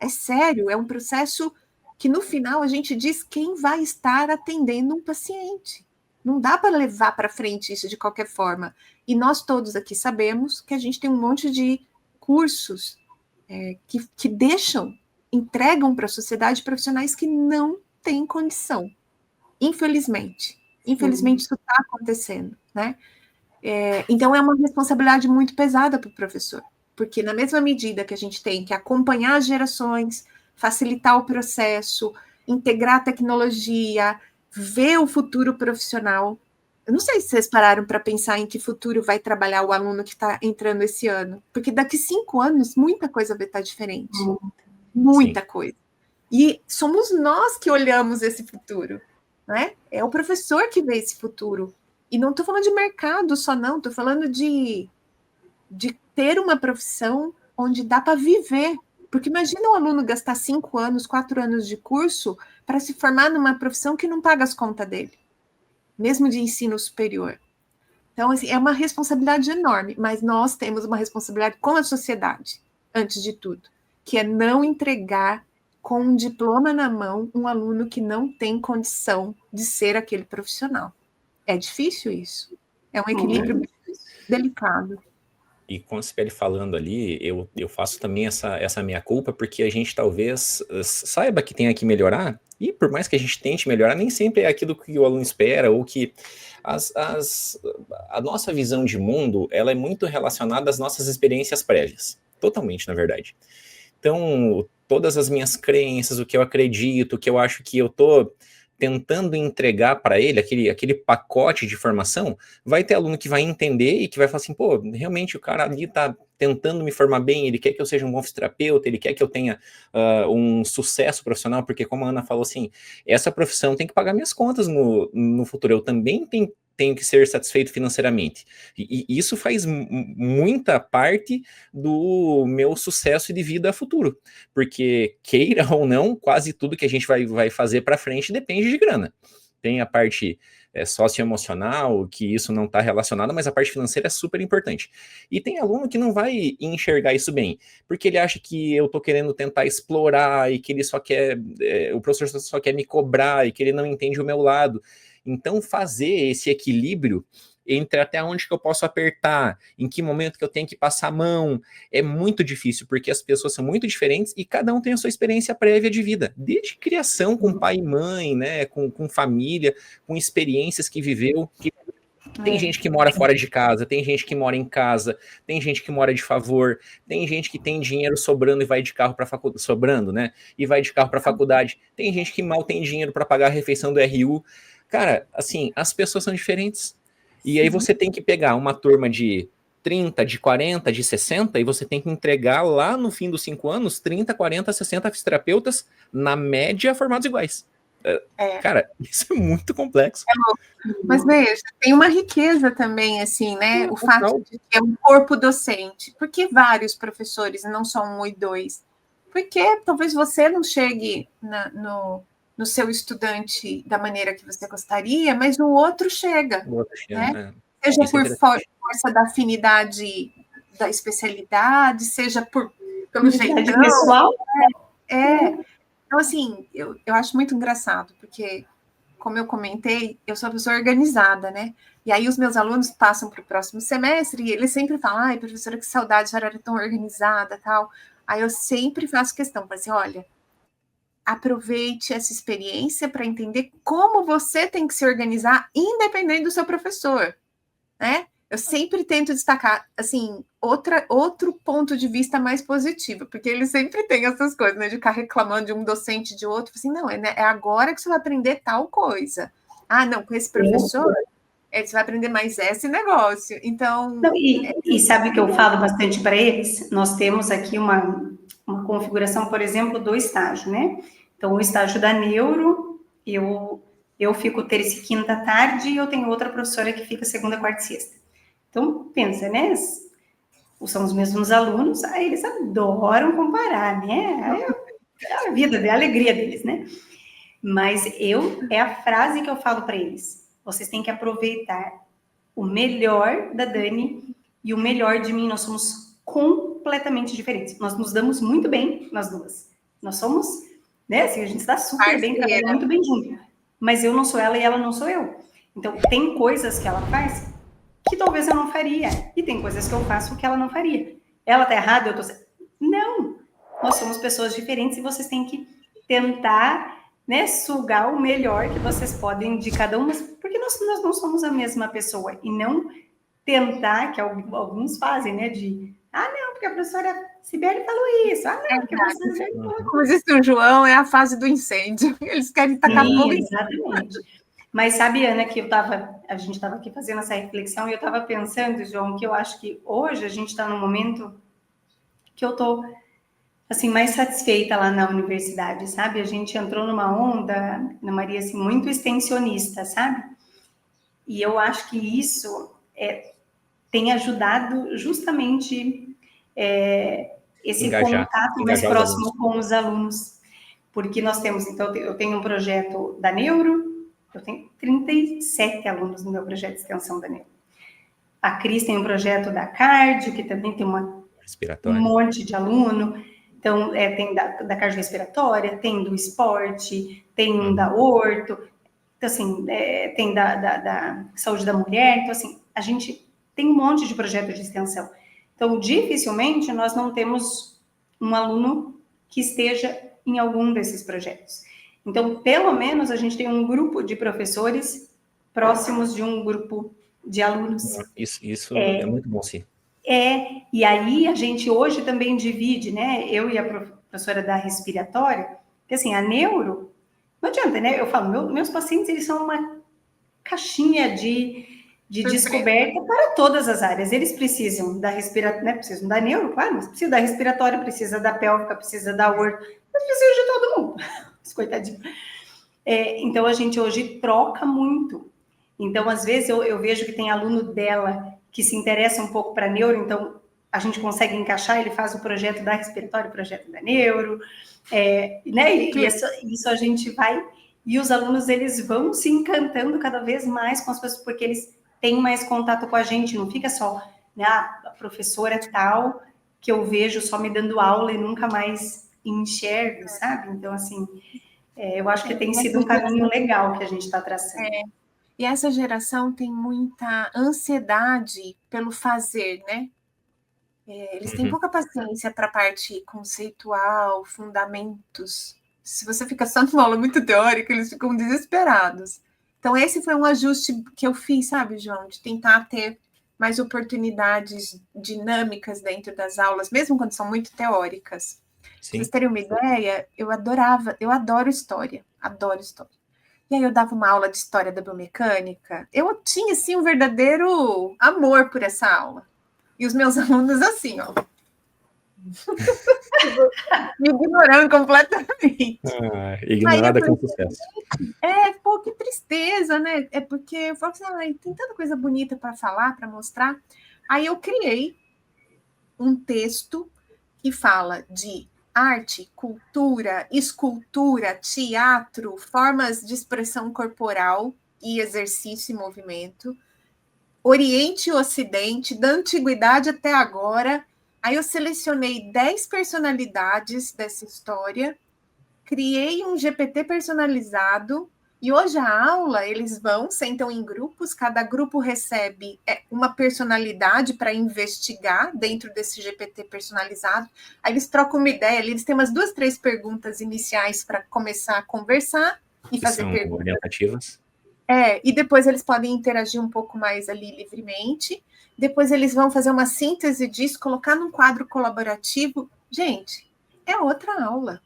é sério, é um processo que, no final, a gente diz quem vai estar atendendo um paciente. Não dá para levar para frente isso de qualquer forma. E nós todos aqui sabemos que a gente tem um monte de cursos que entregam para a sociedade profissionais que não têm condição. Infelizmente. Infelizmente, isso está acontecendo, né? Então, é uma responsabilidade muito pesada para o professor, porque na mesma medida que a gente tem que acompanhar as gerações, facilitar o processo, integrar a tecnologia, ver o futuro profissional. Eu não sei se vocês pararam para pensar em que futuro vai trabalhar o aluno que está entrando esse ano, porque daqui 5 anos muita coisa vai estar diferente. Muita coisa. E somos nós que olhamos esse futuro, né? É o professor que vê esse futuro. E não estou falando de mercado só, não. Estou falando de ter uma profissão onde dá para viver. Porque imagina um aluno gastar 5 anos, 4 anos de curso para se formar numa profissão que não paga as contas dele, mesmo de ensino superior. Então, assim, é uma responsabilidade enorme, mas nós temos uma responsabilidade com a sociedade, antes de tudo, que é não entregar com um diploma na mão um aluno que não tem condição de ser aquele profissional. É difícil isso. É um equilíbrio delicado. E com a Sibeli falando ali, eu faço também essa meia-culpa, porque a gente talvez saiba que tem que melhorar, e por mais que a gente tente melhorar, nem sempre é aquilo que o aluno espera, ou que a nossa visão de mundo, ela é muito relacionada às nossas experiências prévias. Totalmente, na verdade. Então, todas as minhas crenças, o que eu acredito, o que eu acho que eu tô tentando entregar para ele aquele pacote de formação, vai ter aluno que vai entender e que vai falar assim, pô, realmente o cara ali está tentando me formar bem, ele quer que eu seja um bom fisioterapeuta, ele quer que eu tenha um sucesso profissional, porque como a Ana falou assim, essa profissão tem que pagar minhas contas no futuro, eu também tenho que ser satisfeito financeiramente. E isso faz muita parte do meu sucesso de vida futuro, porque queira ou não, quase tudo que a gente vai fazer para frente depende de grana. Tem a parte socioemocional, que isso não está relacionado, mas a parte financeira é super importante. E tem aluno que não vai enxergar isso bem, porque ele acha que eu estou querendo tentar explorar e que ele só quer, o professor só quer me cobrar e que ele não entende o meu lado. Então, fazer esse equilíbrio entre até onde que eu posso apertar, em que momento que eu tenho que passar a mão, é muito difícil, porque as pessoas são muito diferentes e cada um tem a sua experiência prévia de vida, desde criação com pai e mãe, né, com família, com experiências que viveu. Tem gente que mora fora de casa, tem gente que mora em casa, tem gente que mora de favor, tem gente que tem dinheiro sobrando e vai de carro para faculdade, sobrando, né? E vai de carro para faculdade. Tem gente que mal tem dinheiro para pagar a refeição do RU. Cara, assim, as pessoas são diferentes. E aí você tem que pegar uma turma de 30, de 40, de 60, e você tem que entregar lá no fim dos 5 anos 30, 40, 60 fisioterapeutas, na média, formados iguais. Cara, isso é muito complexo. Mas veja, tem uma riqueza também, assim, né? O fato de que é um corpo docente. Por que vários professores, não só 1 e 2? Porque talvez você não chegue no seu estudante da maneira que você gostaria, mas no outro chega. O outro chega, né? Seja por força da afinidade da especialidade, seja pelo jeitão. Pessoal. Então, assim, eu acho muito engraçado, porque, como eu comentei, eu sou uma pessoa organizada, né? E aí os meus alunos passam para o próximo semestre e eles sempre falam, ai, professora, que saudade, já era tão organizada, tal. Aí eu sempre faço questão, para assim, olha, aproveite essa experiência para entender como você tem que se organizar, independente do seu professor, né? Eu sempre tento destacar, assim, outro ponto de vista mais positivo, porque eles sempre têm essas coisas, né? De ficar reclamando de um docente de outro, assim, não, é agora que você vai aprender tal coisa. Ah, não, com esse professor, você vai aprender mais esse negócio. Então... Não, e sabe o que eu falo bastante para eles? Nós temos aqui uma configuração, por exemplo, do estágio, né? Então, o estágio da neuro, eu fico terça e quinta à tarde e eu tenho outra professora que fica segunda, quarta e sexta. Então, pensa, né? São os mesmos alunos, aí eles adoram comparar, né? É a vida, é a alegria deles, né? Mas é a frase que eu falo para eles. Vocês têm que aproveitar o melhor da Dani e o melhor de mim. Nós somos completamente diferentes. Nós nos damos muito bem, nós duas. Nós somos, né? Assim, a gente está super bem, trabalha muito bem junto. Mas eu não sou ela e ela não sou eu. Então, tem coisas que ela faz que talvez eu não faria. E tem coisas que eu faço que ela não faria. Ela tá errada, eu tô... Não! Nós somos pessoas diferentes e vocês têm que tentar, né, sugar o melhor que vocês podem de cada uma, porque nós não somos a mesma pessoa. E não tentar, que alguns fazem, né, de... Ah, não, porque a professora Sibeli falou isso. Ah, não, porque a professora Sibeli falou... Como disse o João, é a fase do incêndio. Eles querem tacar fogo. Exatamente. Mas sabe, Ana, que a gente estava aqui fazendo essa reflexão e eu estava pensando, João, que eu acho que hoje a gente está num momento que eu estou, assim, mais satisfeita lá na universidade, sabe? A gente entrou numa onda, Ana Maria, assim, muito extensionista, sabe? E eu acho que isso tem ajudado justamente esse contato mais próximo com os alunos. Porque nós temos, então, eu tenho um projeto da Neuro, eu tenho 37 alunos no meu projeto de extensão da Neuro. A Cris tem um projeto da Cardio, que também tem um monte de aluno. Então, tem da cardiorrespiratória, tem do esporte, tem um da orto, então, assim, tem da saúde da mulher. Então, assim, a gente tem um monte de projetos de extensão. Então, dificilmente nós não temos um aluno que esteja em algum desses projetos. Então, pelo menos, a gente tem um grupo de professores próximos de um grupo de alunos. Isso é muito bom, sim. E aí a gente hoje também divide, né? Eu e a professora da respiratória, porque assim, a neuro, Não adianta, né? Eu falo, meus pacientes, eles são uma caixinha de descoberta para todas as áreas. Eles precisam da respiratória, né? Precisam da neuro, claro, mas precisa da respiratória, precisa da pélvica, precisa da orto, mas precisa de todo mundo. Coitadinho. Então, a gente hoje troca muito. Então, às vezes, eu vejo que tem aluno dela que se interessa um pouco para neuro, então a gente consegue encaixar, ele faz o projeto da respiratória, o projeto da neuro, né? E isso a gente vai... E os alunos, eles vão se encantando cada vez mais com as pessoas, porque eles têm mais contato com a gente, não fica só, né, a professora tal, que eu vejo só me dando aula e nunca mais enxergo, sabe? Então, assim, eu acho que tem sido um caminho legal que a gente está traçando. E essa geração tem muita ansiedade pelo fazer, né? Eles têm pouca paciência para a parte conceitual, fundamentos. Se você fica só numa aula muito teórica, eles ficam desesperados. Então, esse foi um ajuste que eu fiz, sabe, João? De tentar ter mais oportunidades dinâmicas dentro das aulas, mesmo quando são muito teóricas. Sim. Pra vocês terem uma ideia, eu adoro história, adoro história. E aí eu dava uma aula de história da biomecânica, eu tinha, assim, um verdadeiro amor por essa aula. E os meus alunos, assim, ó, me ignorando completamente. Ignorada com sucesso. Pô, que tristeza, né? É porque eu falo assim, tem tanta coisa bonita para falar, para mostrar. Aí eu criei um texto que fala de arte, cultura, escultura, teatro, formas de expressão corporal e exercício e movimento, Oriente e Ocidente, da antiguidade até agora. Aí eu selecionei 10 personalidades dessa história, criei um GPT personalizado, e hoje a aula, eles sentam em grupos, cada grupo recebe uma personalidade para investigar dentro desse GPT personalizado, aí eles trocam uma ideia, eles têm umas 2, 3 perguntas iniciais para começar a conversar e fazer perguntas orientativas. E depois eles podem interagir um pouco mais ali livremente, depois eles vão fazer uma síntese disso, colocar num quadro colaborativo. Gente, é outra aula.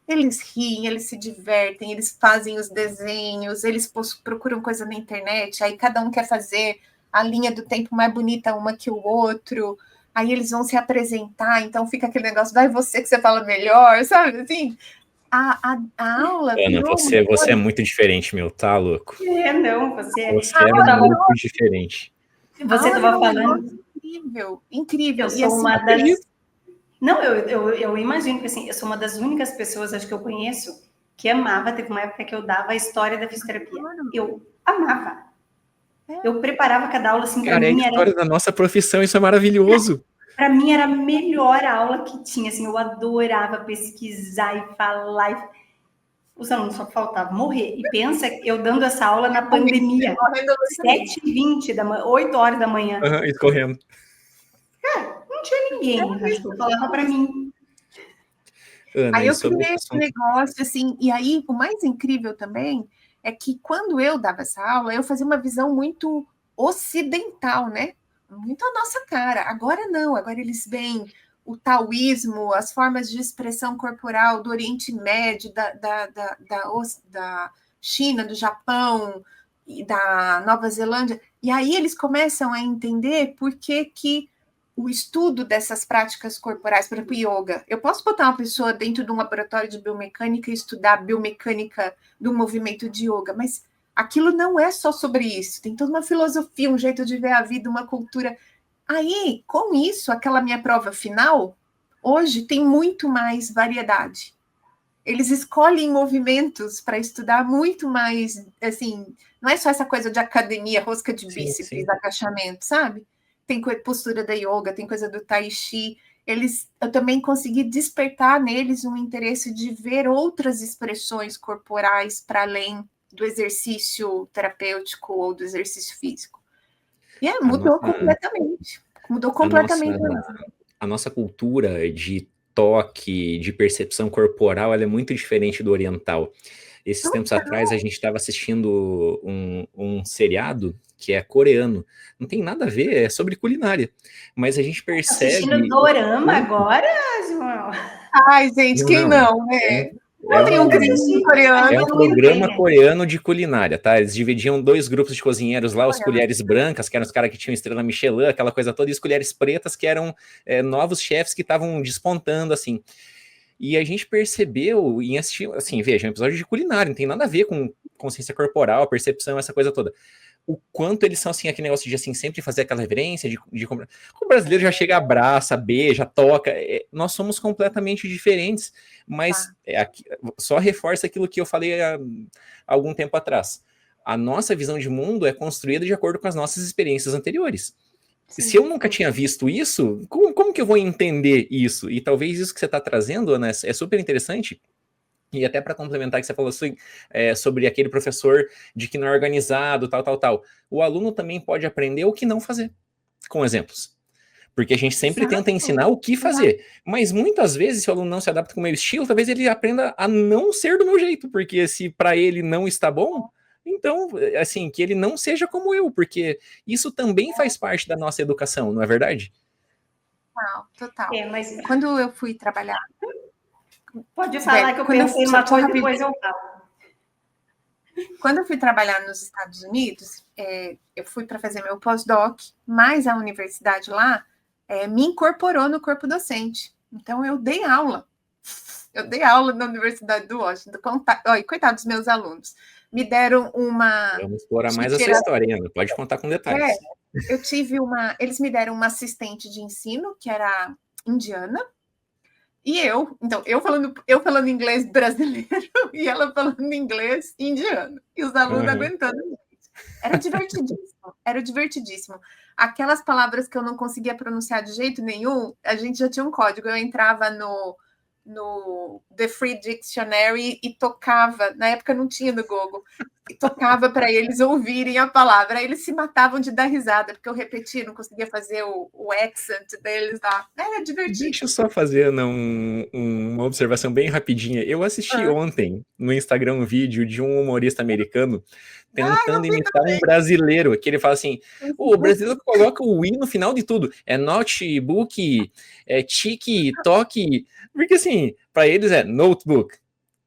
Eles riem, eles se divertem, eles fazem os desenhos, eles procuram coisa na internet, aí cada um quer fazer a linha do tempo mais bonita uma que o outro, aí eles vão se apresentar, então fica aquele negócio, vai você que você fala melhor, sabe, assim... A aula... Ana, você é muito diferente, meu, tá louco? Não, você é muito diferente. Você estava falando... Incrível. Eu sou uma das... Não, eu imagino que, assim, eu sou uma das únicas pessoas, acho que eu conheço, que amava, teve uma época que eu dava a história da fisioterapia. Eu amava. Eu preparava cada aula, assim, para mim... Cara, é a história da nossa profissão, isso é maravilhoso. Para mim era a melhor aula que tinha, assim, eu adorava pesquisar e falar. Os alunos só faltavam morrer. E pensa, eu dando essa aula na pandemia, 7h20 da manhã, 8 horas da manhã. Escorrendo. Cara, não tinha ninguém, acho que eu falava para mim. Ana, aí eu criei esse negócio, assim, e aí o mais incrível também é que quando eu dava essa aula, eu fazia uma visão muito ocidental, né? Muito a nossa cara. Agora não, agora eles veem o taoísmo, as formas de expressão corporal do Oriente Médio, da China, do Japão e da Nova Zelândia, e aí eles começam a entender por que o estudo dessas práticas corporais, por exemplo, yoga. Eu posso botar uma pessoa dentro de um laboratório de biomecânica e estudar a biomecânica do movimento de yoga, mas aquilo não é só sobre isso, tem toda uma filosofia, um jeito de ver a vida, uma cultura. Aí, com isso, aquela minha prova final, hoje tem muito mais variedade. Eles escolhem movimentos para estudar muito mais, assim, não é só essa coisa de academia, rosca de bíceps, agachamento, sabe? Tem postura da yoga, tem coisa do tai chi. Eu também consegui despertar neles um interesse de ver outras expressões corporais para além do exercício terapêutico ou do exercício físico. E mudou completamente. Mudou completamente. A nossa cultura de toque, de percepção corporal, ela é muito diferente do oriental. Esses tempos atrás, a gente estava assistindo um seriado que é coreano. Não tem nada a ver, é sobre culinária. Mas a gente percebe... Assistindo dorama agora, João? Ai, gente, quem não, né? É Tem um um, gringo coreano. é um programa coreano de culinária, tá? Eles dividiam 2 grupos de cozinheiros lá, os colheres brancas, que eram os caras que tinham estrela Michelin, aquela coisa toda, e os colheres pretas, que eram novos chefes que estavam despontando, assim. E a gente percebeu em assistir, assim, veja, um episódio de culinária, não tem nada a ver com consciência corporal, percepção, essa coisa toda. O quanto eles são, assim, aquele negócio de, assim, sempre fazer aquela reverência, de comprar. O brasileiro já chega, abraça, beija, toca. Nós somos completamente diferentes, mas só reforça aquilo que eu falei há algum tempo atrás. A nossa visão de mundo é construída de acordo com as nossas experiências anteriores. Sim. Se eu nunca tinha visto isso, como que eu vou entender isso? E talvez isso que você está trazendo, Ana, é super interessante. E até para complementar que você falou assim, sobre aquele professor de que não é organizado, tal. O aluno também pode aprender o que não fazer, com exemplos. Porque a gente sempre tenta ensinar o que fazer. Mas muitas vezes, se o aluno não se adapta com o meu estilo, talvez ele aprenda a não ser do meu jeito. Porque se para ele não está bom, então, assim, que ele não seja como eu. Porque isso também faz parte da nossa educação, não é verdade? Total. Mas quando eu fui trabalhar... Pode falar que eu pensei uma coisa e depois eu falo. Quando eu fui trabalhar nos Estados Unidos, eu fui para fazer meu pós-doc, mas a universidade lá me incorporou no corpo docente. Então, eu dei aula. Eu dei aula na Universidade do Washington. Coitado dos meus alunos. Me deram uma... Vamos explorar mais essa história, Ana. Pode contar com detalhes. Eu tive eles me deram uma assistente de ensino, que era indiana, e eu falando inglês brasileiro e ela falando inglês indiano. E os alunos aguentando. Era divertidíssimo. Aquelas palavras que eu não conseguia pronunciar de jeito nenhum, a gente já tinha um código. Eu entrava no The Free Dictionary e tocava, na época não tinha no Google, e tocava para eles ouvirem a palavra. Aí eles se matavam de dar risada, porque eu repetia, não conseguia fazer o accent deles lá. Era divertido. Deixa eu só fazer uma observação bem rapidinha. Eu assisti ontem no Instagram um vídeo de um humorista americano tentando imitar um brasileiro, que ele fala assim, o brasileiro coloca o i no final de tudo, é notebook, é tique, toque, porque assim, para eles é notebook,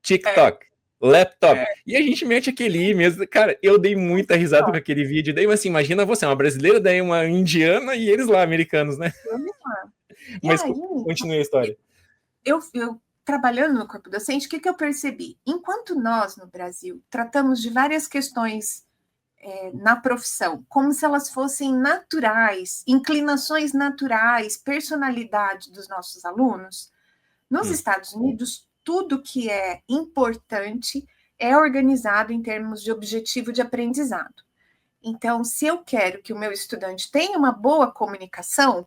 TikTok, laptop, e a gente mete aquele i mesmo, cara, eu dei muita risada com aquele vídeo, daí assim, imagina você, uma brasileira, daí uma indiana e eles lá, americanos, né? Mas aí, continue a história. Eu trabalhando no corpo docente, o que eu percebi? Enquanto nós, no Brasil, tratamos de várias questões na profissão, como se elas fossem naturais, inclinações naturais, personalidade dos nossos alunos, nos Estados Unidos, tudo que é importante é organizado em termos de objetivo de aprendizado. Então, se eu quero que o meu estudante tenha uma boa comunicação,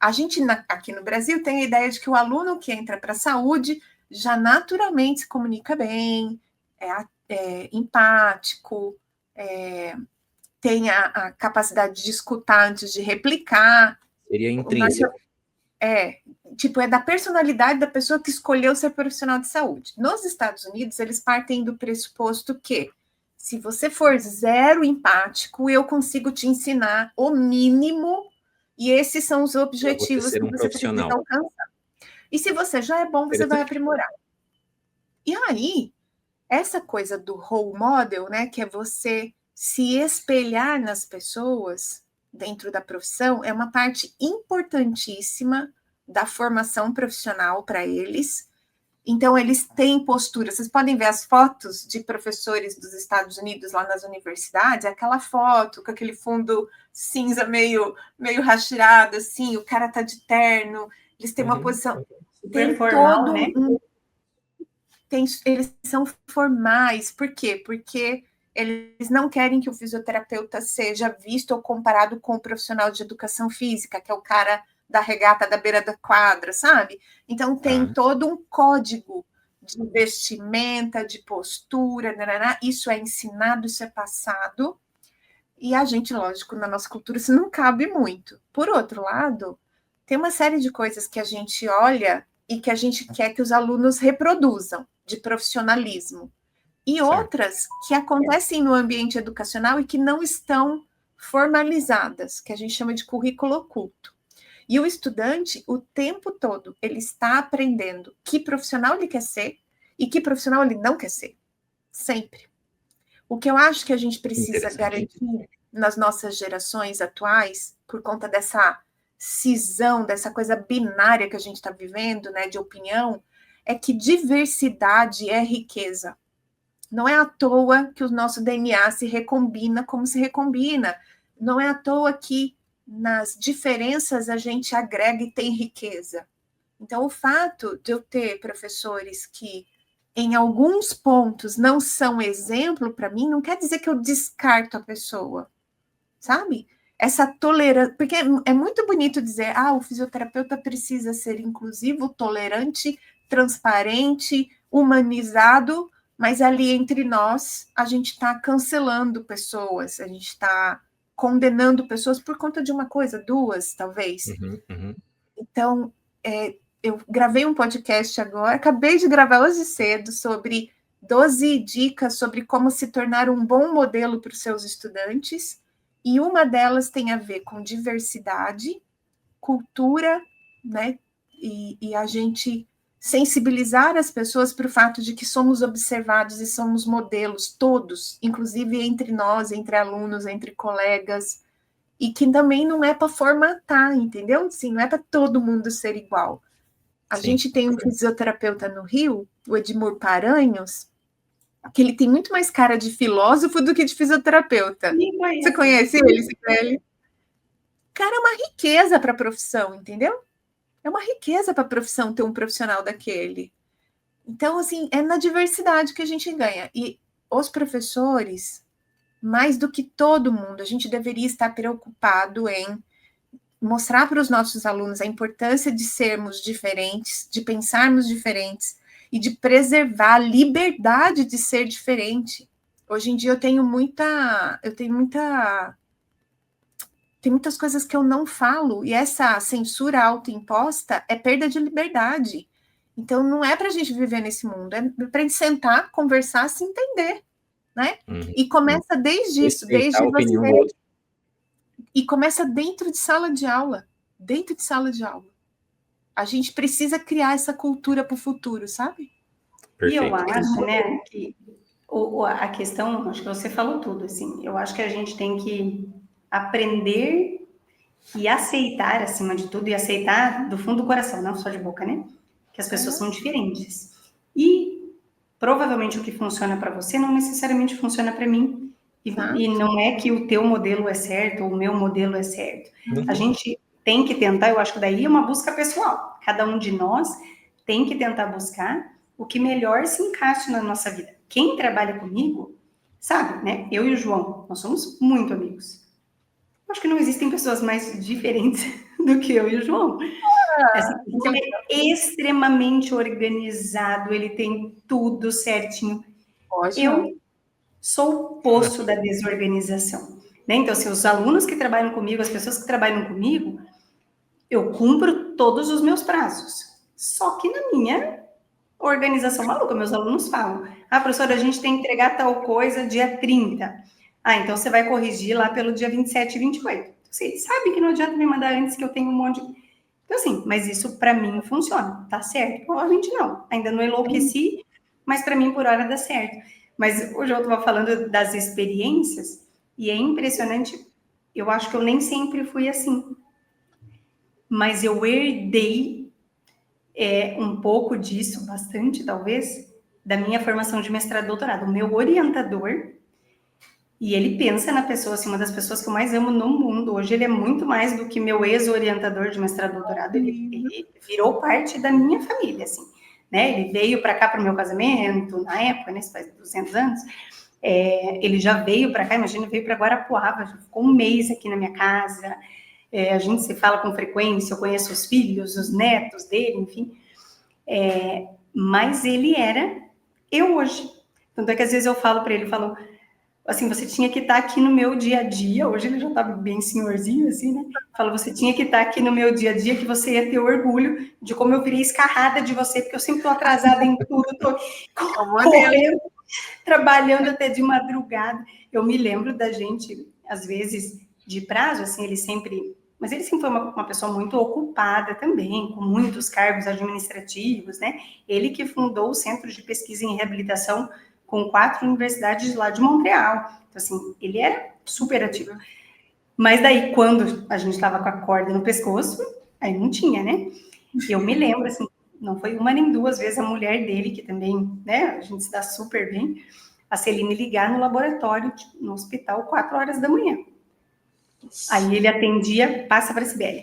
a gente aqui no Brasil tem a ideia de que o aluno que entra para a saúde já naturalmente se comunica bem, é empático, tem a capacidade de escutar antes de replicar. Seria intrínseco. É da personalidade da pessoa que escolheu ser profissional de saúde. Nos Estados Unidos, eles partem do pressuposto que, se você for zero empático, eu consigo te ensinar o mínimo. E esses são os objetivos que você precisa alcançar. E se você já é bom, você vai aprimorar. E aí, essa coisa do role model, né, que é você se espelhar nas pessoas dentro da profissão, é uma parte importantíssima da formação profissional para eles. Então, eles têm postura. Vocês podem ver as fotos de professores dos Estados Unidos lá nas universidades, aquela foto com aquele fundo cinza meio rachirado, assim, o cara tá de terno, eles têm uma posição... Tem formal, né? Eles são formais. Por quê? Porque eles não querem que o fisioterapeuta seja visto ou comparado com o profissional de educação física, que é o cara da regata da beira da quadra, sabe? Então, tem todo um código de vestimenta, de postura, isso é ensinado, isso é passado, e a gente, lógico, na nossa cultura, isso não cabe muito. Por outro lado, tem uma série de coisas que a gente olha e que a gente quer que os alunos reproduzam, de profissionalismo, e outras que acontecem no ambiente educacional e que não estão formalizadas, que a gente chama de currículo oculto. E o estudante, o tempo todo, ele está aprendendo que profissional ele quer ser e que profissional ele não quer ser. Sempre. O que eu acho que a gente precisa garantir nas nossas gerações atuais, por conta dessa cisão, dessa coisa binária que a gente está vivendo, né, de opinião, é que diversidade é riqueza. Não é à toa que o nosso DNA se recombina como se recombina. Não é à toa que nas diferenças a gente agrega e tem riqueza. Então, o fato de eu ter professores que, em alguns pontos, não são exemplo para mim, não quer dizer que eu descarto a pessoa, sabe? Essa tolerância, porque é muito bonito dizer, o fisioterapeuta precisa ser inclusivo, tolerante, transparente, humanizado, mas ali entre nós, a gente está cancelando pessoas, a gente está condenando pessoas por conta de uma coisa, duas, talvez. Então, eu gravei um podcast agora, acabei de gravar hoje cedo, sobre 12 dicas sobre como se tornar um bom modelo para os seus estudantes, e uma delas tem a ver com diversidade, cultura, né? E a gente sensibilizar as pessoas para o fato de que somos observados e somos modelos, todos, inclusive entre nós, entre alunos, entre colegas, e que também não é para formatar, entendeu? Assim, não é para todo mundo ser igual. A gente tem um fisioterapeuta no Rio, o Edmur Paranhos, que ele tem muito mais cara de filósofo do que de fisioterapeuta. Você conhece ele, Sibeli? Cara, é uma riqueza para a profissão, entendeu? É uma riqueza para a profissão ter um profissional daquele. Então, assim, é na diversidade que a gente ganha. E os professores, mais do que todo mundo, a gente deveria estar preocupado em mostrar para os nossos alunos a importância de sermos diferentes, de pensarmos diferentes e de preservar a liberdade de ser diferente. Hoje em dia tem muitas coisas que eu não falo, e essa censura autoimposta é perda de liberdade. Então, não é para a gente viver nesse mundo, é para a gente sentar, conversar, se entender, né? E começa desde isso, desde você... E começa dentro de sala de aula. Dentro de sala de aula. A gente precisa criar essa cultura para o futuro, sabe? Perfeito. E eu acho, né, que a questão, acho que você falou tudo, assim, eu acho que a gente tem que aprender e aceitar, acima de tudo, e aceitar do fundo do coração, não só de boca, né? Que as pessoas são diferentes. E provavelmente o que funciona para você não necessariamente funciona para mim. E não é que o teu modelo é certo ou o meu modelo é certo. A gente tem que tentar, eu acho que daí é uma busca pessoal. Cada um de nós tem que tentar buscar o que melhor se encaixe na nossa vida. Quem trabalha comigo, sabe, né? Eu e o João, nós somos muito amigos. Acho que não existem pessoas mais diferentes do que eu e o João. Ele é extremamente organizado, ele tem tudo certinho. Eu sou o poço da desorganização. Né? Então, se os alunos que trabalham comigo, as pessoas que trabalham comigo, eu cumpro todos os meus prazos. Só que na minha organização maluca, meus alunos falam, professora, a gente tem que entregar tal coisa dia 30. Então você vai corrigir lá pelo dia 27 e 28. Você sabe que não adianta me mandar antes que eu tenho um monte de... Então, assim, mas isso para mim funciona, tá certo? Provavelmente não. Ainda não enlouqueci, mas para mim por hora dá certo. Mas hoje eu estava falando das experiências e é impressionante. Eu acho que eu nem sempre fui assim. Mas eu herdei um pouco disso, bastante talvez, da minha formação de mestrado e doutorado. O meu orientador, e ele pensa na pessoa, assim, uma das pessoas que eu mais amo no mundo. Hoje ele é muito mais do que meu ex-orientador de mestrado e doutorado. Ele virou parte da minha família, assim. Né? Ele veio para cá para o meu casamento, na época, né, faz 200 anos, ele já veio para cá, imagina, veio para Guarapuava, já ficou um mês aqui na minha casa, a gente se fala com frequência, eu conheço os filhos, os netos dele, enfim, mas ele era eu hoje. Tanto é que às vezes eu falo para ele, assim, você tinha que estar aqui no meu dia a dia, hoje ele já está bem senhorzinho, assim, né? Fala, você tinha que estar aqui no meu dia a dia, que você ia ter orgulho de como eu virei escarrada de você, porque eu sempre estou atrasada em tudo, estou correndo, trabalhando até de madrugada. Eu me lembro da gente, às vezes, de prazo, assim, ele sempre Mas ele sempre foi uma pessoa muito ocupada também, com muitos cargos administrativos, né? Ele que fundou o Centro de Pesquisa em Reabilitação com 4 universidades lá de Montreal. Então, assim, ele era super ativo. Mas daí, quando a gente estava com a corda no pescoço, aí não tinha, né? E eu me lembro, assim, não foi uma nem duas vezes a mulher dele, que também, né, a gente se dá super bem, a Celine ligar no laboratório, no hospital, 4 horas da manhã. Aí ele atendia, passa para a Sibeli.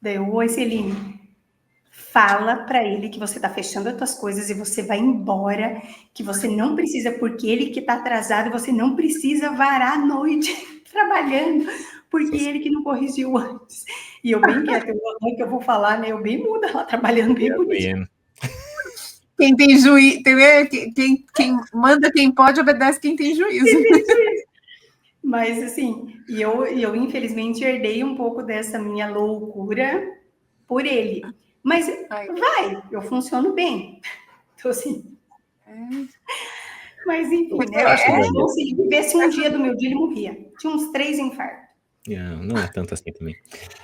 Daí eu, oi, Celine, fala para ele que você está fechando as tuas coisas e você vai embora, que você não precisa, porque ele que está atrasado, você não precisa varar a noite trabalhando, porque ele que não corrigiu antes. E eu bem quieta, que eu vou falar, né? Eu bem muda lá, trabalhando bem bonitinho. Quem tem juízo, quem manda quem pode, obedece quem tem juízo. Mas, assim, eu infelizmente herdei um pouco dessa minha loucura por ele. Mas eu funciono bem. Então, assim... Mas, enfim, né? Eu acho que se ele vivesse um dia do meu dia, ele morria. Tinha uns 3 infartos. Não é tanto assim também.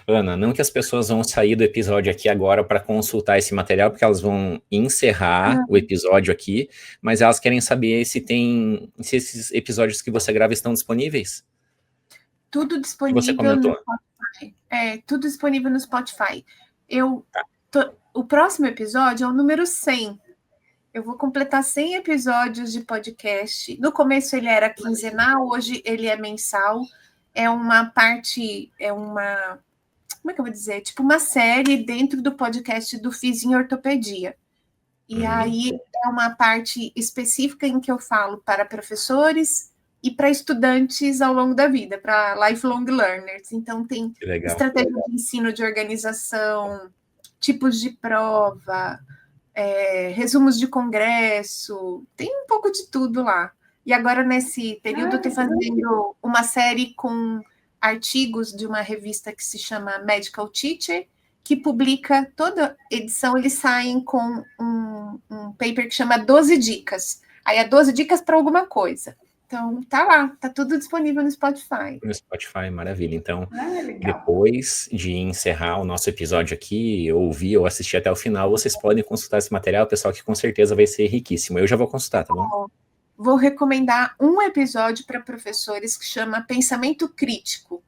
Ana, não que as pessoas vão sair do episódio aqui agora para consultar esse material, porque elas vão encerrar o episódio aqui, mas elas querem saber se esses episódios que você grava estão disponíveis. Tudo disponível no Spotify. Tudo disponível no Spotify. O próximo episódio é o número 100. Eu vou completar 100 episódios de podcast. No começo ele era quinzenal, hoje ele é mensal. É uma parte, como é que eu vou dizer? Tipo uma série dentro do podcast do Fiz em Ortopedia. E aí é uma parte específica em que eu falo para professores e para estudantes ao longo da vida, para lifelong learners. Então tem estratégia de ensino, de organização, tipos de prova, resumos de congresso, tem um pouco de tudo lá. E agora, nesse período, eu estou fazendo uma série com artigos de uma revista que se chama Medical Teacher, que publica toda edição, eles saem com um paper que chama 12 dicas. Aí é 12 dicas para alguma coisa. Então, tá lá, tá tudo disponível no Spotify. No Spotify, maravilha. Então, depois de encerrar o nosso episódio aqui, ouvir ou assistir até o final, vocês podem consultar esse material, pessoal, que com certeza vai ser riquíssimo. Eu já vou consultar, tá bom? Vou recomendar um episódio para professores que chama Pensamento Crítico,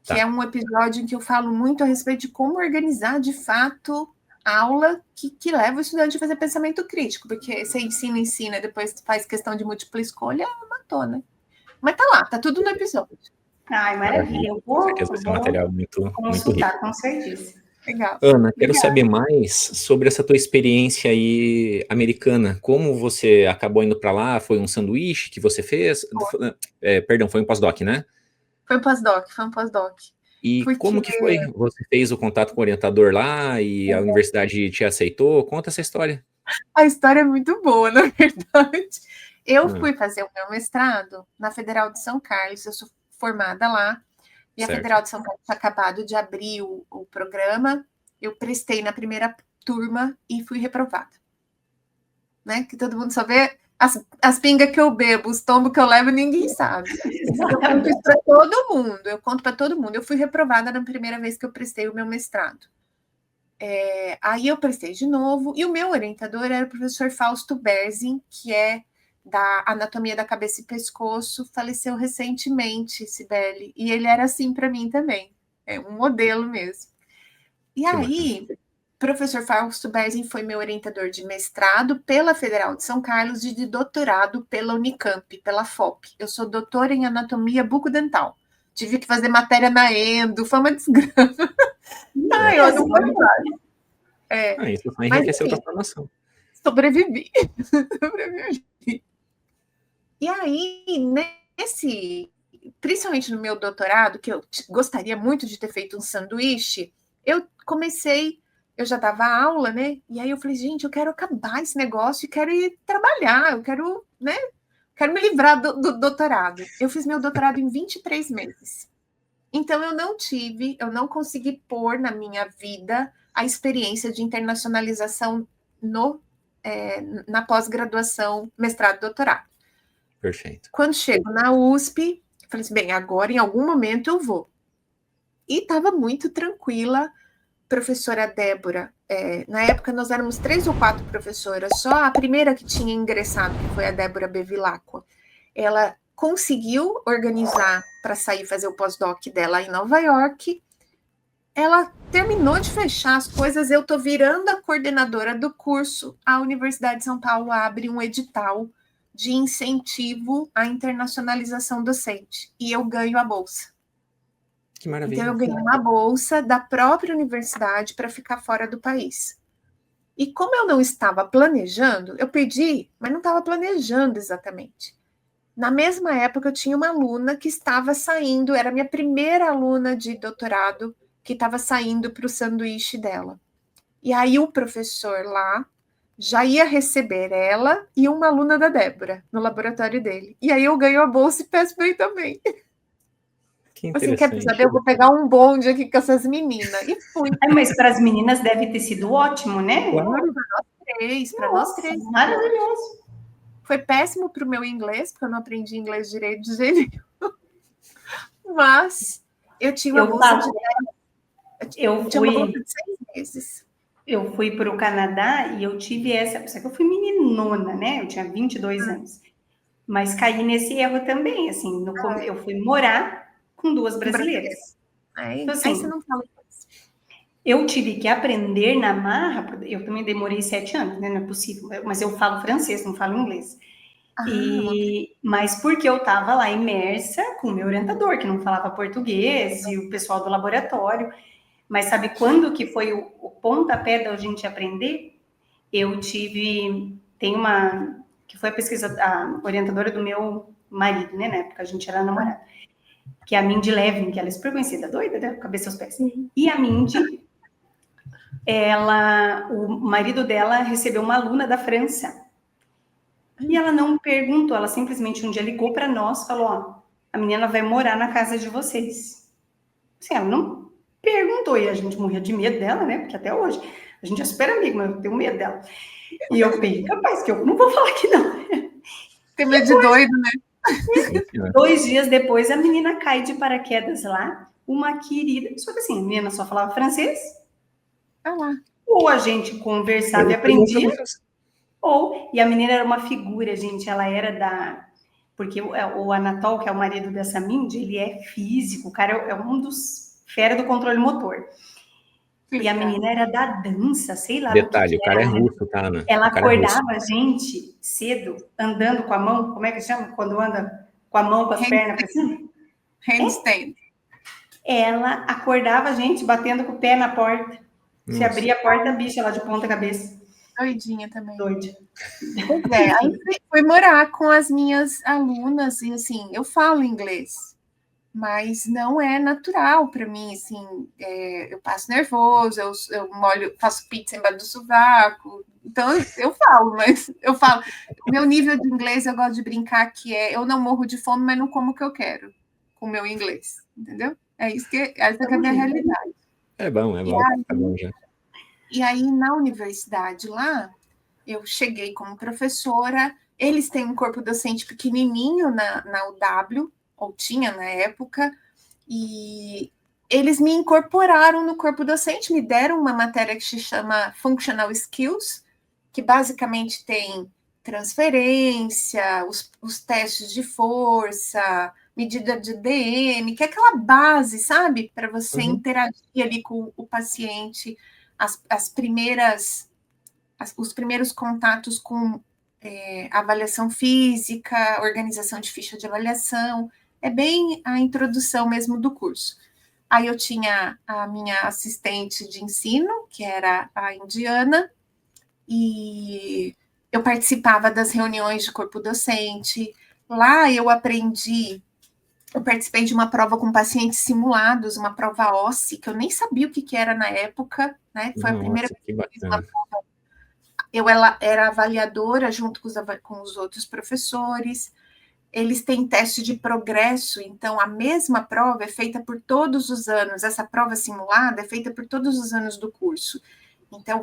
que é um episódio em que eu falo muito a respeito de como organizar, de fato, a aula que leva o estudante a fazer pensamento crítico, porque você ensina, depois faz questão de múltipla escolha, matou, né? Mas tá lá, tá tudo no episódio. Ai, maravilha. Eu com certeza vai ser um material muito rico. Com certeza. Legal. Ana, quero saber mais sobre essa tua experiência aí americana. Como você acabou indo para lá? Foi um sanduíche que você fez? Perdão, foi um pós-doc, né? Foi um pós-doc. E como que foi? Você fez o contato com o orientador lá e a universidade te aceitou? Conta essa história. A história é muito boa, na verdade. Eu fui fazer o meu mestrado na Federal de São Carlos, eu sou formada lá, e a Federal de São Carlos tinha acabado de abrir o programa, eu prestei na primeira turma e fui reprovada. Né? Que todo mundo só vê as pingas que eu bebo, os tombos que eu levo, ninguém sabe. Eu conto isso para todo mundo. Eu fui reprovada na primeira vez que eu prestei o meu mestrado. Aí eu prestei de novo, e o meu orientador era o professor Fausto Berzin, que é da Anatomia da Cabeça e Pescoço, faleceu recentemente, Sibeli, e ele era assim para mim também, é um modelo mesmo. E aí, professor Fausto Berzin foi meu orientador de mestrado pela Federal de São Carlos e de doutorado pela Unicamp, pela FOP. Eu sou doutora em anatomia bucodental. Tive que fazer matéria na endo, foi uma desgraça. Eu não vou isso vai enriquecer a tua formação. Sobrevivi. E aí, principalmente no meu doutorado, que eu gostaria muito de ter feito um sanduíche, eu já dava aula, né? E aí eu falei, gente, eu quero acabar esse negócio e quero ir trabalhar, eu quero, né? Quero me livrar do doutorado. Eu fiz meu doutorado em 23 meses. Então, eu não consegui pôr na minha vida a experiência de internacionalização na pós-graduação, mestrado e doutorado. Perfeito. Quando chego na USP, falei assim, bem, agora em algum momento eu vou. E estava muito tranquila, professora Débora. Na época nós éramos 3 ou 4 professoras, só a primeira que tinha ingressado, que foi a Débora Bevilacqua, ela conseguiu organizar para sair fazer o pós-doc dela em Nova York. Ela terminou de fechar as coisas, eu estou virando a coordenadora do curso, a Universidade de São Paulo abre um edital de incentivo à internacionalização docente, e eu ganho a bolsa. Que maravilha. Então, eu ganhei uma bolsa da própria universidade para ficar fora do país. E como eu não estava planejando, eu pedi, mas não estava planejando exatamente. Na mesma época, eu tinha uma aluna que estava saindo, era a minha primeira aluna de doutorado, que estava saindo para o sanduíche dela. E aí o professor lá já ia receber ela e uma aluna da Débora no laboratório dele. E aí eu ganho a bolsa e peço bem também. Que Assim, interessante. quer saber? Eu vou pegar um bonde aqui com essas meninas. E fui. Mas para as meninas deve ter sido ótimo, né? Claro. Para nós três. Maravilhoso. Foi péssimo para o meu inglês, porque eu não aprendi inglês direito de jeito nenhum. Mas eu tinha uma bolsa de 6 meses. Eu fui para o Canadá e eu tive essa... Só que eu fui meninona, né? Eu tinha 22 anos. Mas caí nesse erro também, assim. Eu fui morar com 2 brasileiras. Então, assim, aí você não fala isso. Eu tive que aprender na marra. Eu também demorei 7 anos, né? Não é possível. Mas eu falo francês, não falo inglês. Mas porque eu estava lá imersa com o meu orientador, que não falava português, e o pessoal do laboratório. Mas sabe quando que foi o pontapé da gente aprender? Eu tive... Tem uma... Que foi a orientadora do meu marido, né? Na época a gente era namorada. Que é a Mindy Levin, que ela é super conhecida, doida, né? Cabeça aos pés. E a Mindy, o marido dela recebeu uma aluna da França. E ela não perguntou, ela simplesmente um dia ligou para nós e falou, ó, a menina vai morar na casa de vocês. Assim, ela não perguntou, e a gente morria de medo dela, né? Porque até hoje, a gente é super amigo, mas eu tenho medo dela. E eu pensei, rapaz, que eu não vou falar que não. Tem medo de doido, né? 2 dias depois, a menina cai de paraquedas lá, uma querida. Só que assim, a menina só falava francês. Ou a gente conversava e aprendia, e a menina era uma figura, gente. Ela era porque o Anatol, que é o marido dessa Mindy, ele é físico, o cara é um dos fera do controle motor. E a menina era da dança, sei lá. Detalhe, o cara é russo, tá, Ana? Ela acordava a gente cedo, andando com a mão, como é que chama? Quando anda com a mão, com as pernas para cima? Handstand. Ela acordava a gente batendo com o pé na porta. Se abria a porta, a bicha lá de ponta cabeça. Doidinha também. Doida. Pois é, aí fui morar com as minhas alunas e assim, eu falo inglês, mas não é natural para mim, assim, eu passo nervoso, eu molho, faço pizza embaixo do sovaco, então eu falo, mas eu falo, meu nível de inglês eu gosto de brincar que eu não morro de fome, mas não como o que eu quero com o meu inglês, entendeu? Essa que é a minha realidade. É bom, tá bom já. E aí, na universidade lá, eu cheguei como professora, eles têm um corpo docente pequenininho na UW, ou tinha na época, e eles me incorporaram no corpo docente, me deram uma matéria que se chama Functional Skills, que basicamente tem transferência, os testes de força, medida de DM, que é aquela base, sabe? Para você interagir ali com o paciente, os primeiros contatos com avaliação física, organização de ficha de avaliação, é bem a introdução mesmo do curso. Aí eu tinha a minha assistente de ensino, que era a Indiana, e eu participava das reuniões de corpo docente. Lá eu participei de uma prova com pacientes simulados, uma prova OSSE, que eu nem sabia o que era na época, né? Foi a primeira vez que eu fiz uma prova. Eu era avaliadora junto com os outros professores. Eles têm teste de progresso, então a mesma prova é feita por todos os anos, essa prova simulada é feita por todos os anos do curso. Então,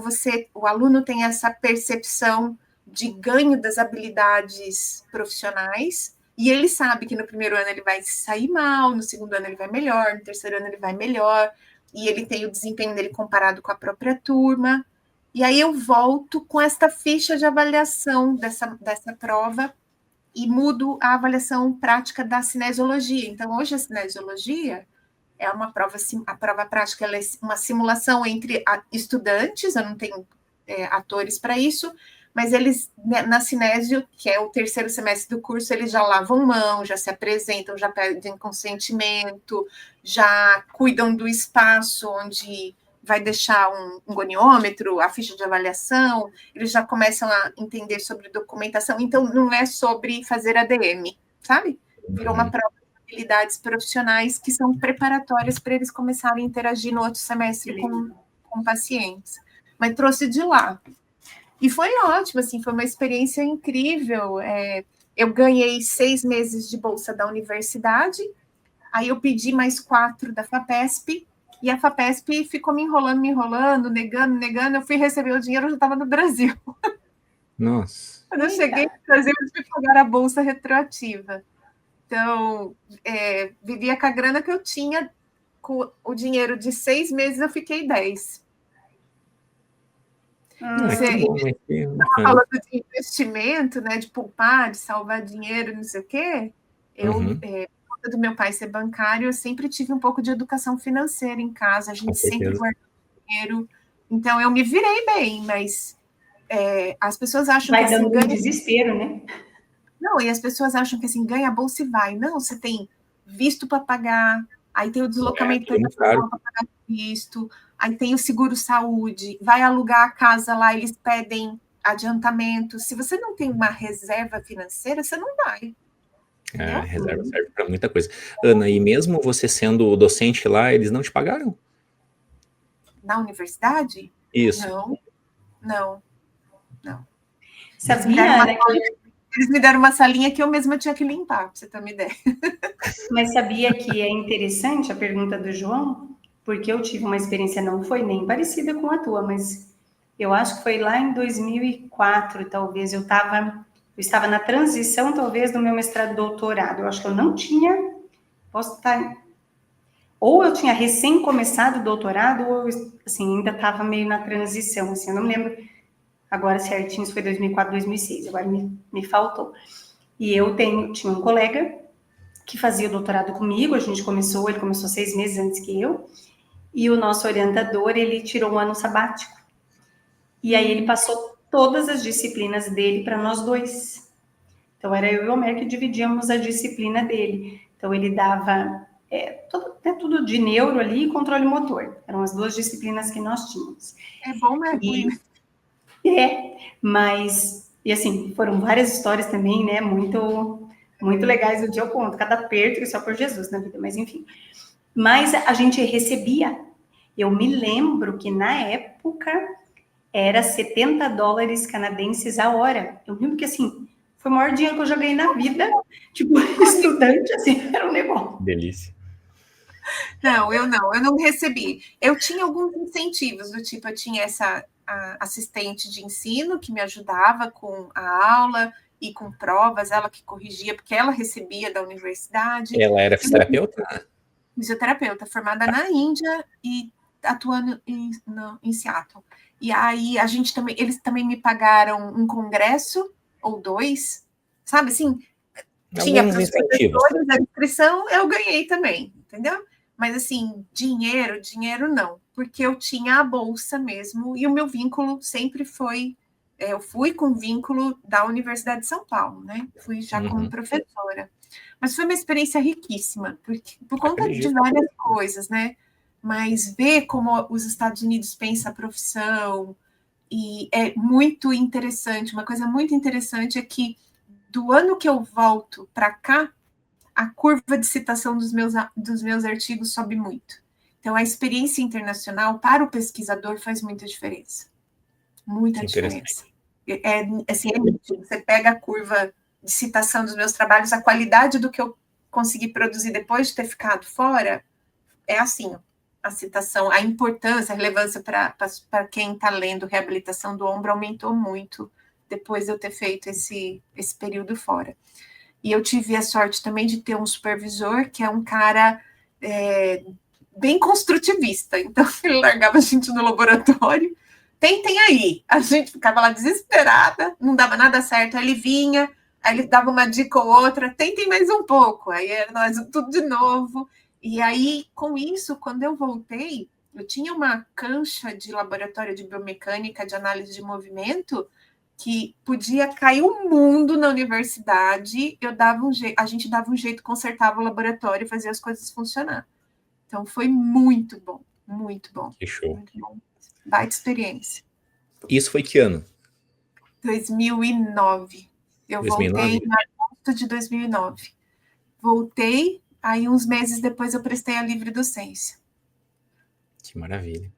o aluno tem essa percepção de ganho das habilidades profissionais E ele sabe que no primeiro ano ele vai sair mal, no segundo ano ele vai melhor, no terceiro ano ele vai melhor, e ele tem o desempenho dele comparado com a própria turma. E aí eu volto com esta ficha de avaliação dessa prova e mudo a avaliação prática da cinesiologia. Então, hoje a cinesiologia é uma prova, a prova prática ela é uma simulação entre estudantes, eu não tenho atores para isso, mas eles, na cinésio, que é o terceiro semestre do curso, eles já lavam mão, já se apresentam, já pedem consentimento, já cuidam do espaço onde vai deixar um goniômetro, a ficha de avaliação, eles já começam a entender sobre documentação, então não é sobre fazer ADM, sabe? Virou uma prova de habilidades profissionais que são preparatórias para eles começarem a interagir no outro semestre com pacientes. Mas trouxe de lá. E foi ótimo, assim, foi uma experiência incrível. Eu ganhei 6 meses de bolsa da universidade, aí eu pedi mais 4 da FAPESP, e a FAPESP ficou me enrolando, negando. Eu fui receber o dinheiro, eu já estava no Brasil. Nossa. Quando eu cheguei no Brasil, eu tive que pagar a bolsa retroativa. Então, vivia com a grana que eu tinha, com o dinheiro de 6 meses, eu fiquei 10. Você estava falando de investimento, né, de poupar, de salvar dinheiro, não sei o quê. Do meu pai ser bancário, eu sempre tive um pouco de educação financeira em casa, a gente sempre guardou dinheiro, então eu me virei bem, mas as pessoas acham vai que assim, dando desespero, né? Não, e as pessoas acham que assim, ganha a bolsa e vai. Não, você tem visto para pagar, aí tem o deslocamento para pagar visto, aí tem o seguro-saúde, vai alugar a casa lá, eles pedem adiantamento. Se você não tem uma reserva financeira, você não vai. A reserva serve para muita coisa. Ana, e mesmo você sendo docente lá, eles não te pagaram? Na universidade? Isso. Não. Sabia? Eles me deram uma salinha que eu mesma tinha que limpar, para você ter uma ideia. Mas sabia que é interessante a pergunta do João? Porque eu tive uma experiência, não foi nem parecida com a tua, mas eu acho que foi lá em 2004, talvez. Eu estava na transição, talvez, do meu mestrado e doutorado. Eu acho que eu não tinha, posso estar... Ou eu tinha recém começado o doutorado, ou assim, ainda estava meio na transição, assim, eu não me lembro agora certinho, se foi 2004, 2006, agora me faltou. E eu tinha um colega que fazia o doutorado comigo, ele começou 6 meses antes que eu, e o nosso orientador, ele tirou um ano sabático. E aí ele passou todas as disciplinas dele para nós dois. Então era eu e o Homer que dividíamos a disciplina dele. Então ele dava tudo de neuro ali e controle motor. Eram as 2 disciplinas que nós tínhamos. É bom, né? Mas, e assim, foram várias histórias também, né, muito legais do dia eu conto, cada aperto que só por Jesus na vida, mas enfim. Mas a gente recebia, eu me lembro que na época era $70 canadenses a hora. Eu lembro que assim, foi o maior dinheiro que eu já ganhei na vida, tipo, estudante, assim, era um negócio. Delícia. Não, eu não recebi. Eu tinha alguns incentivos, do tipo, eu tinha essa assistente de ensino que me ajudava com a aula e com provas, ela que corrigia, porque ela recebia da universidade. Ela era fisioterapeuta? Fisioterapeuta, formada na Índia e atuando em Seattle. E aí eles também me pagaram um congresso ou 2, sabe assim? Tinha para os professores a inscrição, eu ganhei também, entendeu? Mas, assim, dinheiro não, porque eu tinha a bolsa mesmo, e o meu vínculo sempre foi... eu fui com vínculo da Universidade de São Paulo, né? Fui já como professora. Mas foi uma experiência riquíssima, por conta de várias coisas, né? Mas ver como os Estados Unidos pensam a profissão, e é muito interessante, uma coisa muito interessante é que do ano que eu volto para cá, a curva de citação dos meus artigos sobe muito. Então, a experiência internacional para o pesquisador faz muita diferença. Muita diferença. Assim, você pega a curva de citação dos meus trabalhos, a qualidade do que eu consegui produzir depois de ter ficado fora, é assim, a citação, a importância, a relevância para quem está lendo reabilitação do ombro aumentou muito depois de eu ter feito esse período fora. E eu tive a sorte também de ter um supervisor que é um cara bem construtivista. Então, ele largava a gente no laboratório. Tentem aí. A gente ficava lá desesperada, não dava nada certo. Aí ele vinha, aí ele dava uma dica ou outra. Tentem mais um pouco. Aí era nós tudo de novo. E aí, com isso, quando eu voltei, eu tinha uma cancha de laboratório de biomecânica, de análise de movimento, que podia cair o mundo na universidade, a gente dava um jeito, consertava o laboratório e fazia as coisas funcionar. Então, foi muito bom, muito bom. Que show. Muito bom. Baita experiência. Isso foi que ano? 2009. Eu 2009? voltei em agosto de 2009. Voltei, aí uns meses depois eu prestei a livre docência. Que maravilha.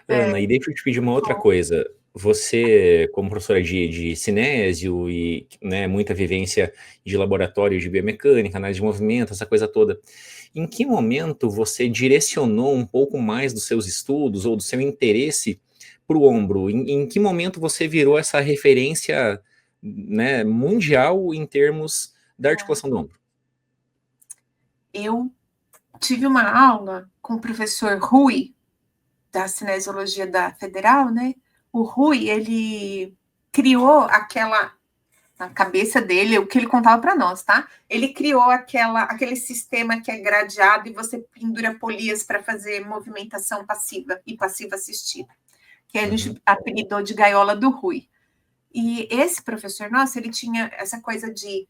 Ana, e deixa eu te pedir uma outra coisa. Você, como professora de cinésio e, né, muita vivência de laboratório de biomecânica, análise de movimento, essa coisa toda, em que momento você direcionou um pouco mais dos seus estudos ou do seu interesse para o ombro? Em que momento você virou essa referência, né, mundial em termos da articulação do ombro? Eu tive uma aula com o professor Rui, da cinesiologia da Federal, né? O Rui, ele criou na cabeça dele, o que ele contava para nós, tá? Ele criou aquele sistema que é gradeado e você pendura polias para fazer movimentação passiva e passiva assistida, que a gente apelidou de gaiola do Rui. E esse professor nosso, ele tinha essa coisa de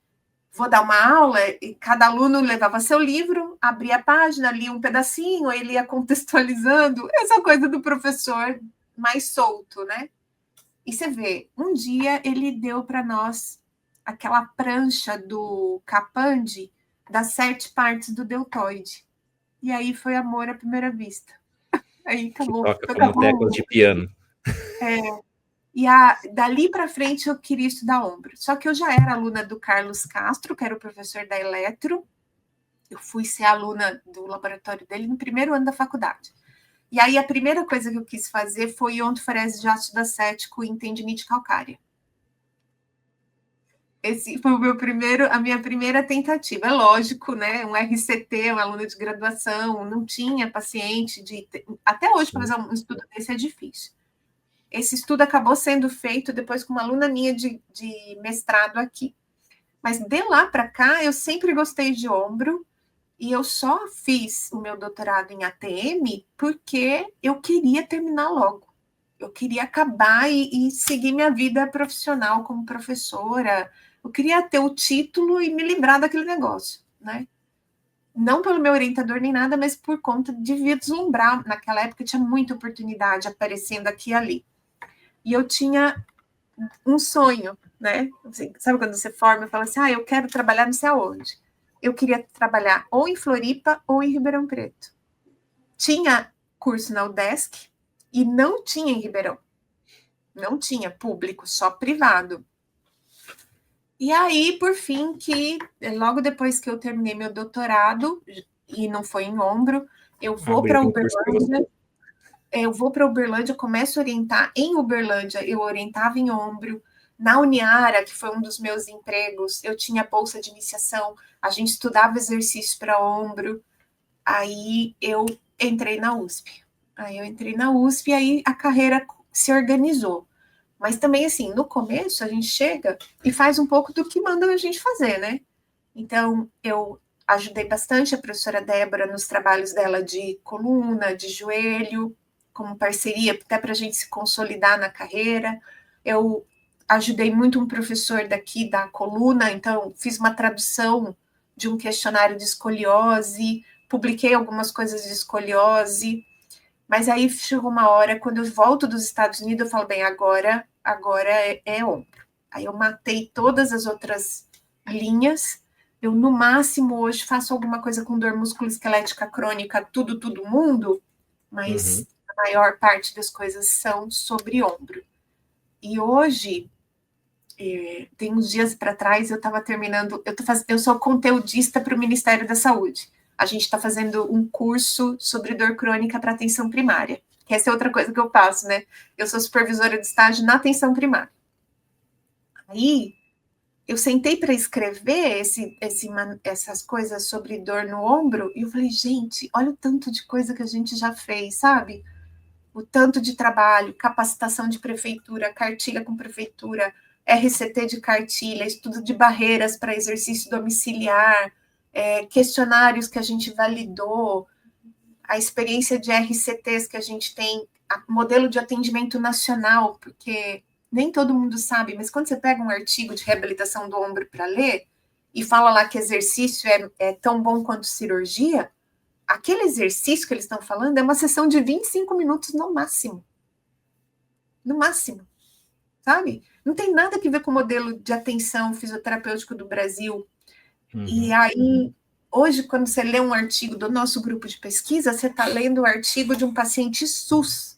vou dar uma aula e cada aluno levava seu livro, abria a página, lia um pedacinho, ele ia contextualizando, essa coisa do professor mais solto, né? E você vê, um dia ele deu para nós aquela prancha do Capandi das 7 partes do deltoide. E aí foi amor à primeira vista. Aí acabou. Que toca como teclas de piano. E dali para frente eu queria estudar ombro. Só que eu já era aluna do Carlos Castro, que era o professor da Eletro. Eu fui ser aluna do laboratório dele no primeiro ano da faculdade. E aí a primeira coisa que eu quis fazer foi ontoforese de ácido acético em tendinite calcária. Esse foi a minha primeira tentativa. É lógico, né? Um RCT, um aluno de graduação, não tinha paciente até hoje, para fazer um estudo desse é difícil. Esse estudo acabou sendo feito depois com uma aluna minha de mestrado aqui. Mas de lá para cá, eu sempre gostei de ombro e eu só fiz o meu doutorado em ATM porque eu queria terminar logo. Eu queria acabar e seguir minha vida profissional como professora. Eu queria ter o título e me livrar daquele negócio, né? Não pelo meu orientador nem nada, mas por conta de vislumbrar. Naquela época tinha muita oportunidade aparecendo aqui e ali. E eu tinha um sonho, né? Assim, sabe quando você forma e fala assim, eu quero trabalhar não sei aonde. Eu queria trabalhar ou em Floripa ou em Ribeirão Preto. Tinha curso na UDESC e não tinha em Ribeirão. Não tinha público, só privado. E aí, por fim, logo depois que eu terminei meu doutorado, e não foi em ombro, eu vou para Uberlândia. Eu vou para Uberlândia, começo a orientar em Uberlândia, eu orientava em ombro. Na Uniara, que foi um dos meus empregos, eu tinha bolsa de iniciação, a gente estudava exercício para ombro. Aí eu entrei na USP. E aí a carreira se organizou. Mas também, assim, no começo a gente chega e faz um pouco do que mandam a gente fazer, né? Então, eu ajudei bastante a professora Débora nos trabalhos dela de coluna, de joelho, como parceria, até para a gente se consolidar na carreira. Eu ajudei muito um professor daqui da coluna, então fiz uma tradução de um questionário de escoliose, publiquei algumas coisas de escoliose, mas aí chegou uma hora, quando eu volto dos Estados Unidos, eu falo, bem, agora é ombro. Aí eu matei todas as outras linhas. Eu, no máximo, hoje faço alguma coisa com dor musculoesquelética crônica, tudo mundo, mas a maior parte das coisas são sobre ombro. E hoje, tem uns dias para trás, eu estava terminando, eu sou conteudista para o Ministério da Saúde. A gente está fazendo um curso sobre dor crônica para atenção primária, que essa é outra coisa que eu faço, né? Eu sou supervisora de estágio na atenção primária. Aí, eu sentei para escrever essas coisas sobre dor no ombro, e eu falei, gente, olha o tanto de coisa que a gente já fez, sabe? O tanto de trabalho, capacitação de prefeitura, cartilha com prefeitura, RCT de cartilha, estudo de barreiras para exercício domiciliar, questionários que a gente validou, a experiência de RCTs que a gente tem, modelo de atendimento nacional, porque nem todo mundo sabe, mas quando você pega um artigo de reabilitação do ombro para ler e fala lá que exercício é tão bom quanto cirurgia, aquele exercício que eles estão falando é uma sessão de 25 minutos no máximo. No máximo, sabe? Não tem nada a ver com o modelo de atenção fisioterapêutico do Brasil. E aí, hoje, quando você lê um artigo do nosso grupo de pesquisa, você está lendo o artigo de um paciente SUS,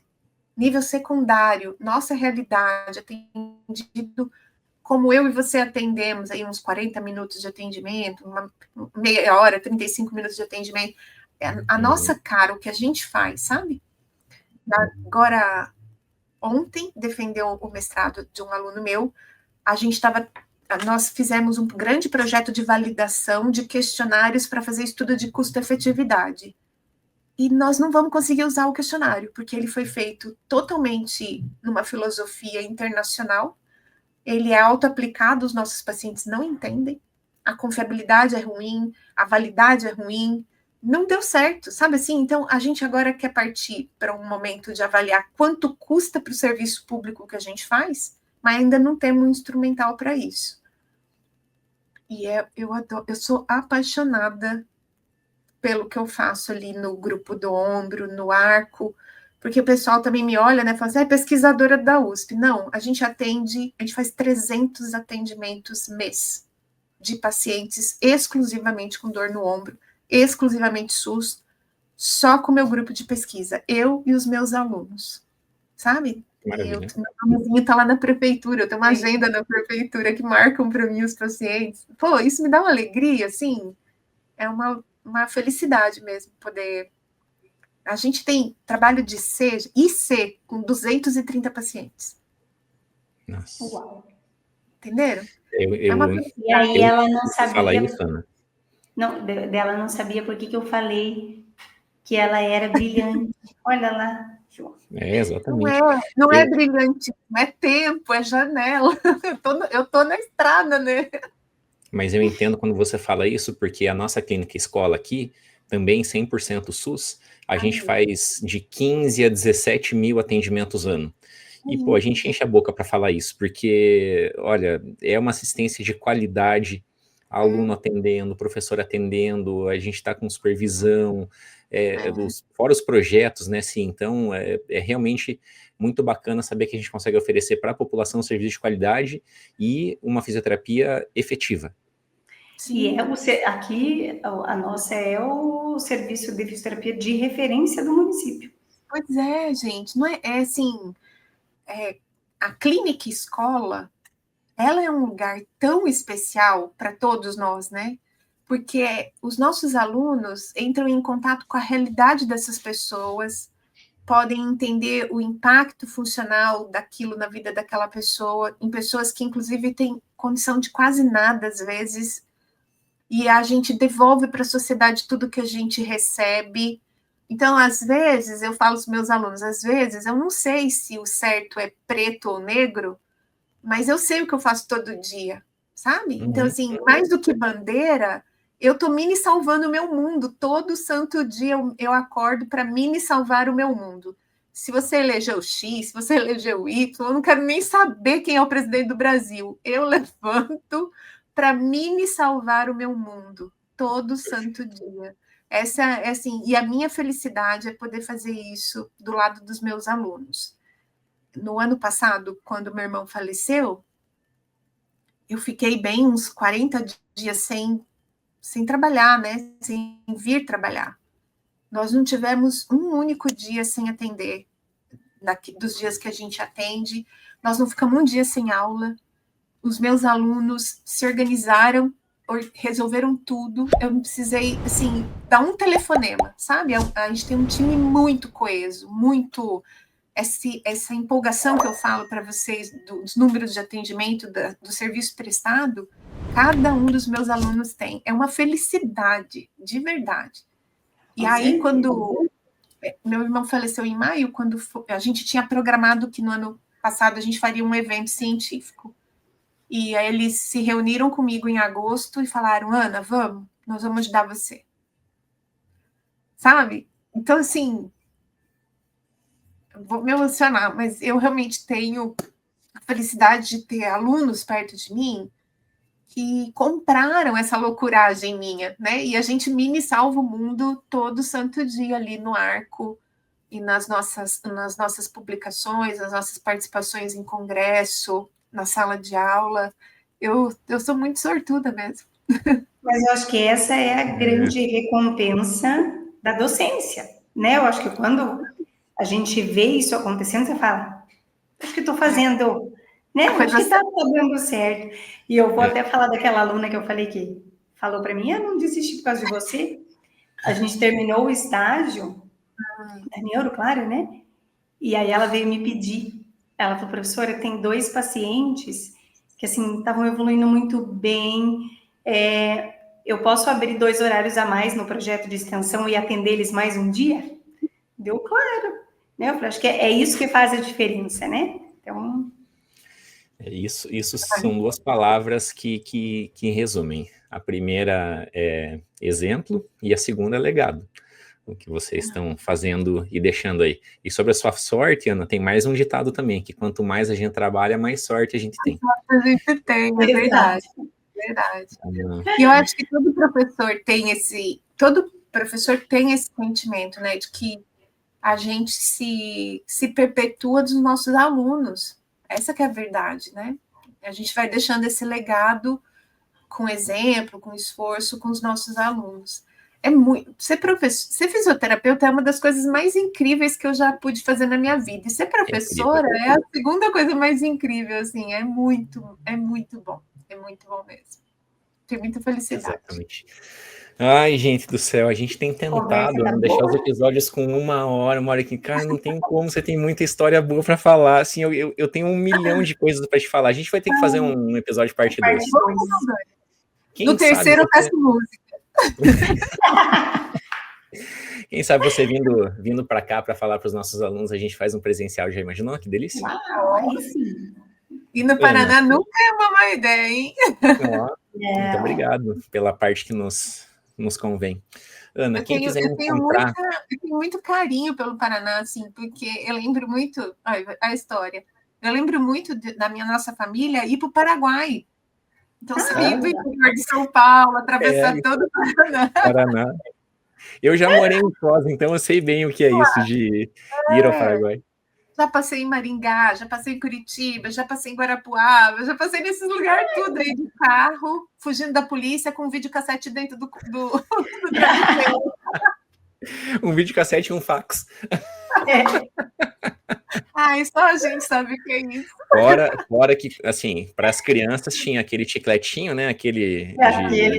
nível secundário, nossa realidade, atendido como eu e você atendemos, aí uns 40 minutos de atendimento, uma meia hora, 35 minutos de atendimento. A nossa cara, o que a gente faz, sabe? Agora, ontem, defendeu o mestrado de um aluno meu, nós fizemos um grande projeto de validação de questionários para fazer estudo de custo-efetividade. E nós não vamos conseguir usar o questionário, porque ele foi feito totalmente numa filosofia internacional, ele é auto-aplicado, os nossos pacientes não entendem, a confiabilidade é ruim, a validade é ruim, não deu certo, sabe assim? Então, a gente agora quer partir para um momento de avaliar quanto custa para o serviço público que a gente faz, mas ainda não temos um instrumental para isso. E eu sou apaixonada pelo que eu faço ali no grupo do ombro, no arco, porque o pessoal também me olha, né, fala assim, pesquisadora da USP. Não, a gente faz 300 atendimentos mês de pacientes exclusivamente com dor no ombro, exclusivamente SUS, só com o meu grupo de pesquisa, eu e os meus alunos, sabe? Meu nomezinho está lá na prefeitura, eu tenho uma agenda na prefeitura que marcam para mim os pacientes. Pô, isso me dá uma alegria, assim, é uma felicidade mesmo poder... A gente tem trabalho de IC com 230 pacientes. Nossa. Uau. Entenderam? E aí ela não sabia... Fala isso, Ana. Não, dela não sabia por que eu falei que ela era brilhante. Olha lá. Exatamente. Não é brilhante, não é tempo, é janela. Eu tô na estrada, né? Mas eu entendo quando você fala isso, porque a nossa clínica escola aqui, também 100% SUS, a gente faz de 15 a 17 mil atendimentos ano. E, pô, a gente enche a boca para falar isso, porque, olha, é uma assistência de qualidade, aluno atendendo, professor atendendo, a gente está com supervisão, fora os projetos, né, sim, então é realmente muito bacana saber que a gente consegue oferecer para a população um serviço de qualidade e uma fisioterapia efetiva. Sim. E aqui a nossa é o serviço de fisioterapia de referência do município. Pois é, gente, não é assim, a clínica escola, ela é um lugar tão especial para todos nós, né? Porque os nossos alunos entram em contato com a realidade dessas pessoas, podem entender o impacto funcional daquilo na vida daquela pessoa, em pessoas que, inclusive, têm condição de quase nada, às vezes, e a gente devolve para a sociedade tudo que a gente recebe. Então, às vezes, eu falo para os meus alunos, às vezes, eu não sei se o certo é preto ou negro, mas eu sei o que eu faço todo dia, sabe? Então, assim, mais do que bandeira, eu estou mini salvando o meu mundo. Todo santo dia eu acordo para mini salvar o meu mundo. Se você elegeu X, se você elegeu Y, eu não quero nem saber quem é o presidente do Brasil. Eu levanto para mini salvar o meu mundo todo santo dia. Essa é assim, e a minha felicidade é poder fazer isso do lado dos meus alunos. No ano passado, quando meu irmão faleceu, eu fiquei bem uns 40 dias sem trabalhar, né? Sem vir trabalhar. Nós não tivemos um único dia sem atender, dos dias que a gente atende. Nós não ficamos um dia sem aula. Os meus alunos se organizaram, resolveram tudo. Eu não precisei, assim, dar um telefonema, sabe? A gente tem um time muito coeso, muito essa empolgação que eu falo para vocês dos números de atendimento do serviço prestado, cada um dos meus alunos tem. É uma felicidade, de verdade. E aí, quando meu irmão faleceu em maio, quando a gente tinha programado que no ano passado a gente faria um evento científico. E aí eles se reuniram comigo em agosto e falaram, Ana, nós vamos ajudar você. Sabe? Então, assim, vou me emocionar, mas eu realmente tenho a felicidade de ter alunos perto de mim que compraram essa loucuragem minha, né? E a gente mini salva o mundo todo santo dia ali no Arco e nas nossas publicações, nas nossas participações em congresso, na sala de aula. Eu sou muito sortuda mesmo. Mas eu acho que essa é a grande recompensa da docência, né? Eu acho que quando a gente vê isso acontecendo, você fala, acho que estou fazendo, né? Acho que está dando certo. E eu vou até falar daquela aluna que eu falei que falou para mim, eu não desisti por causa de você. A gente terminou o estágio da neuro, claro, né? E aí ela veio me pedir. Ela falou, professora, tem 2 pacientes que, assim, estavam evoluindo muito bem. Eu posso abrir 2 horários a mais no projeto de extensão e atender eles mais um dia? Deu claro. Né? Eu falei, acho que é isso que faz a diferença, né? Então... Isso são 2 palavras que resumem. A primeira é exemplo e a segunda é legado. O que vocês estão fazendo e deixando aí. E sobre a sua sorte, Ana, tem mais um ditado também, que quanto mais a gente trabalha, mais sorte a gente tem. A gente tem, é verdade. Verdade. E eu acho que todo professor tem esse sentimento, né, de que a gente se perpetua dos nossos alunos. Essa que é a verdade, né? A gente vai deixando esse legado com exemplo, com esforço, com os nossos alunos. Ser fisioterapeuta é uma das coisas mais incríveis que eu já pude fazer na minha vida. E ser professora é a segunda coisa mais incrível, assim, é muito bom. É muito bom mesmo. Tenho muita felicidade. Exatamente. Ai, gente do céu, a gente tem tentado deixar os episódios com 1 hora que, cara, não tem como, você tem muita história boa para falar, assim, eu tenho 1 milhão de coisas para te falar. A gente vai ter que fazer um episódio parte 2. No terceiro eu peço música. Quem sabe você vindo para cá para falar para os nossos alunos, a gente faz um presencial, já imaginou? Que delícia. Uau, sim. E no Paraná nunca é uma má ideia, hein? Muito obrigado pela parte que nos convém. Ana, quem quiser encontrar... Eu tenho muito carinho pelo Paraná, assim, porque eu lembro muito... a história. Eu lembro muito da nossa família ir para o Paraguai. Então, sair do interior de São Paulo, atravessar todo o Paraná. Eu já morei em Foz, então eu sei bem o que é isso de ir ao Paraguai. Já passei em Maringá, já passei em Curitiba, já passei em Guarapuava, já passei nesses lugares tudo aí de carro, fugindo da polícia com um videocassete dentro do travesseiro. Um videocassete e um fax. Só a gente sabe o que é isso. Fora que, assim, para as crianças tinha aquele chicletinho, né? Aquele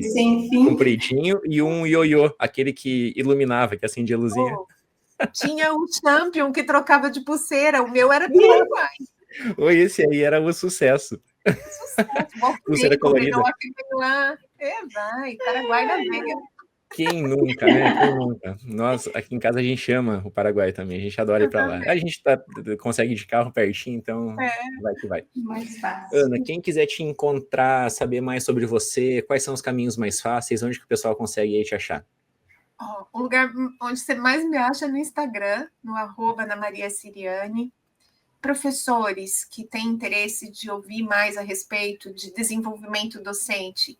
sem fim. Compridinho e um ioiô, aquele que iluminava, que acendia a luzinha. Tinha o Champion que trocava de pulseira, o meu era do Paraguai. Esse aí era o sucesso. Pulseira colorida. Paraguai na veia. Quem nunca, né? Quem nunca? Nós, aqui em casa, a gente ama o Paraguai também. A gente adora ir para lá. A gente consegue ir de carro pertinho, então vai que vai. Mais fácil. Ana, quem quiser te encontrar, saber mais sobre você, quais são os caminhos mais fáceis, onde que o pessoal consegue aí te achar? O lugar onde você mais me acha é no Instagram, no @AnaMariaSiriani. Professores que têm interesse de ouvir mais a respeito de desenvolvimento docente,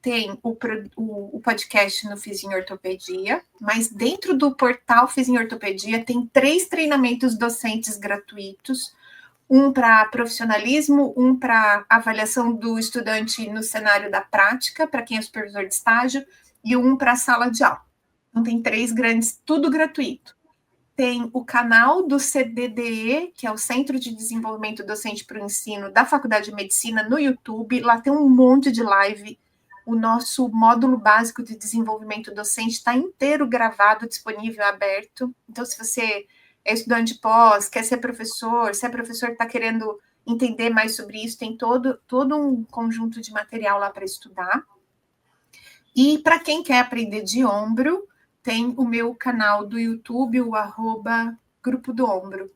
tem o podcast no Fiz em Ortopedia, mas dentro do portal Fiz em Ortopedia tem 3 treinamentos docentes gratuitos, um para profissionalismo, um para avaliação do estudante no cenário da prática, para quem é supervisor de estágio, e um para sala de aula. Então tem 3 grandes, tudo gratuito. Tem o canal do CDDE, que é o Centro de Desenvolvimento Docente para o Ensino da Faculdade de Medicina, no YouTube. Lá tem um monte de live. O nosso módulo básico de desenvolvimento docente está inteiro gravado, disponível, aberto. Então, se você é estudante de pós, quer ser professor, se é professor que está querendo entender mais sobre isso, tem todo um conjunto de material lá para estudar. E para quem quer aprender de ombro, tem o meu canal do YouTube, o @Grupo do Ombro.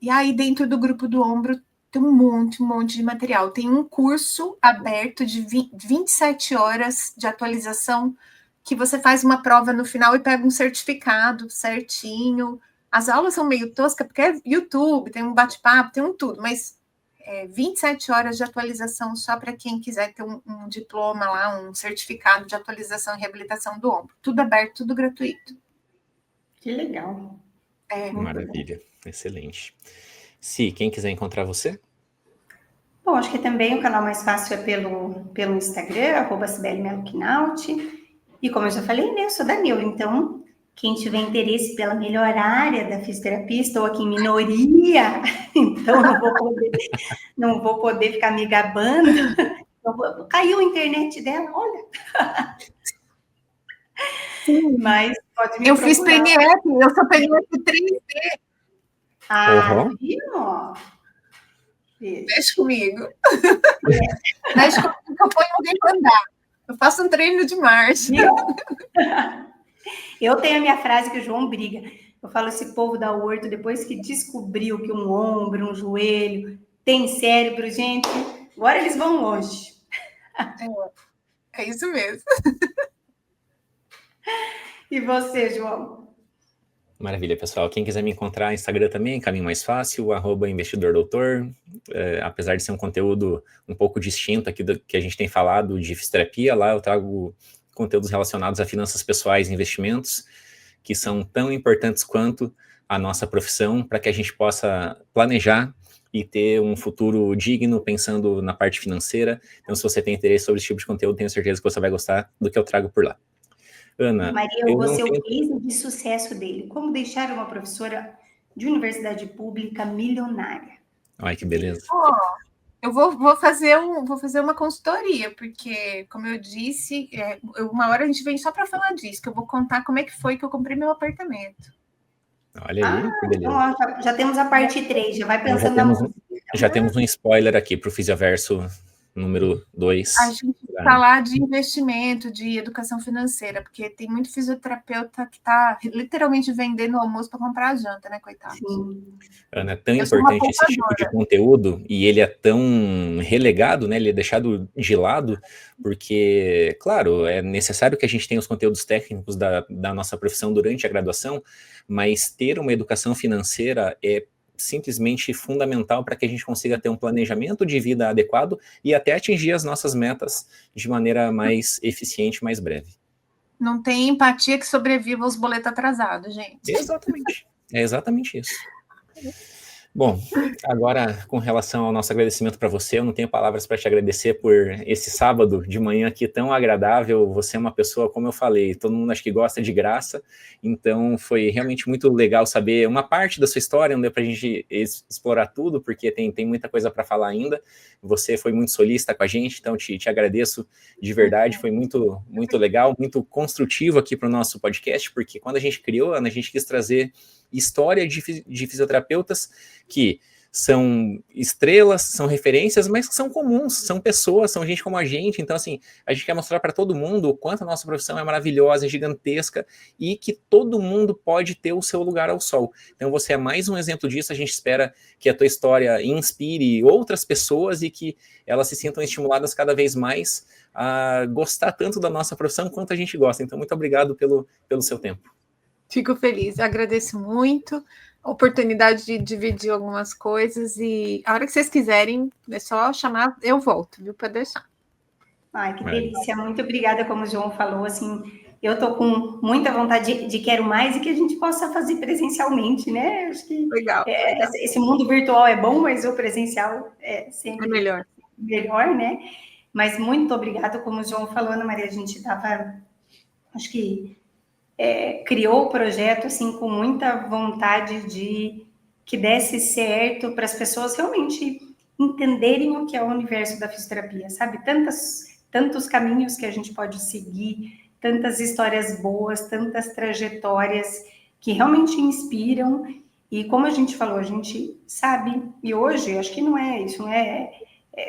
E aí, dentro do Grupo do Ombro, tem um monte de material. Tem um curso aberto de 27 horas de atualização, que você faz uma prova no final e pega um certificado certinho. As aulas são meio toscas, porque é YouTube, tem um bate-papo, tem um tudo, mas 27 horas de atualização só para quem quiser ter um diploma lá, um certificado de atualização e reabilitação do ombro. Tudo aberto, tudo gratuito. Que legal. Maravilha, excelente. Si, quem quiser encontrar você? Bom, acho que também o canal mais fácil é pelo Instagram, @SibeliMeloQuinaut. E como eu já falei, né, eu sou da Neuro, então quem tiver interesse pela melhor área da fisioterapia, estou aqui em minoria, então não vou poder ficar me gabando. Então, caiu a internet dela, olha. Mas pode me procurar. Fiz PNF, eu sou PNF 3D. Viu? Deixa comigo. Deixa comigo que eu ponho alguém para andar. Eu faço um treino de marcha. Eu tenho a minha frase que o João briga. Eu falo, esse povo da Horto, depois que descobriu que um ombro, um joelho tem cérebro, gente, agora eles vão longe. É isso mesmo. E você, João? Maravilha, pessoal. Quem quiser me encontrar no Instagram também, caminho mais fácil, @investidordoutor. Apesar de ser um conteúdo um pouco distinto aqui do que a gente tem falado de fisioterapia, lá eu trago conteúdos relacionados a finanças pessoais e investimentos, que são tão importantes quanto a nossa profissão, para que a gente possa planejar e ter um futuro digno, pensando na parte financeira. Então, se você tem interesse sobre esse tipo de conteúdo, tenho certeza que você vai gostar do que eu trago por lá. Ana, Maria, eu vou ser o case de sucesso dele. Como deixar uma professora de universidade pública milionária? Ai, que beleza. Eu vou fazer uma consultoria, porque, como eu disse, uma hora a gente vem só para falar disso, que eu vou contar como é que foi que eu comprei meu apartamento. Olha aí, que beleza. Então, já temos a parte 3, já vai pensando na música. Já temos um spoiler aqui para o Fisioverso número 2. A gente falar de investimento, de educação financeira, porque tem muito fisioterapeuta que está literalmente vendendo o almoço para comprar a janta, né, coitado? Sim. Ana, é tão importante esse tipo de conteúdo, e ele é tão relegado, né, ele é deixado de lado, porque, claro, é necessário que a gente tenha os conteúdos técnicos da nossa profissão durante a graduação, mas ter uma educação financeira é simplesmente fundamental para que a gente consiga ter um planejamento de vida adequado e até atingir as nossas metas de maneira mais eficiente, mais breve. Não tem empatia que sobreviva aos boletos atrasados, gente. Exatamente. É exatamente isso. Bom, agora com relação ao nosso agradecimento para você, eu não tenho palavras para te agradecer por esse sábado de manhã aqui tão agradável. Você é uma pessoa, como eu falei, todo mundo acho que gosta de graça, então foi realmente muito legal saber uma parte da sua história, não deu para a gente explorar tudo, porque tem muita coisa para falar ainda. Você foi muito solícita com a gente, então te agradeço de verdade, foi muito, muito legal, muito construtivo aqui para o nosso podcast, porque quando a gente criou, Ana, a gente quis trazer história de fisioterapeutas que são estrelas, são referências, mas que são comuns, são pessoas, são gente como a gente. Então, assim, a gente quer mostrar para todo mundo o quanto a nossa profissão é maravilhosa, é gigantesca e que todo mundo pode ter o seu lugar ao sol. Então, você é mais um exemplo disso. A gente espera que a tua história inspire outras pessoas e que elas se sintam estimuladas cada vez mais a gostar tanto da nossa profissão quanto a gente gosta. Então, muito obrigado pelo seu tempo. Fico feliz, agradeço muito a oportunidade de dividir algumas coisas e a hora que vocês quiserem, é só chamar, eu volto, viu, para deixar. Ai, que delícia, muito obrigada, como o João falou, assim, eu tô com muita vontade de quero mais e que a gente possa fazer presencialmente, né? Acho que legal. Esse mundo virtual é bom, mas o presencial é sempre melhor, né? Mas muito obrigada, como o João falou, Ana Maria, a gente estava, acho que criou o projeto assim com muita vontade de que desse certo para as pessoas realmente entenderem o que é o universo da fisioterapia, sabe? Tantos caminhos que a gente pode seguir, tantas histórias boas, tantas trajetórias que realmente inspiram E como a gente falou, a gente sabe, e hoje, acho que isso não é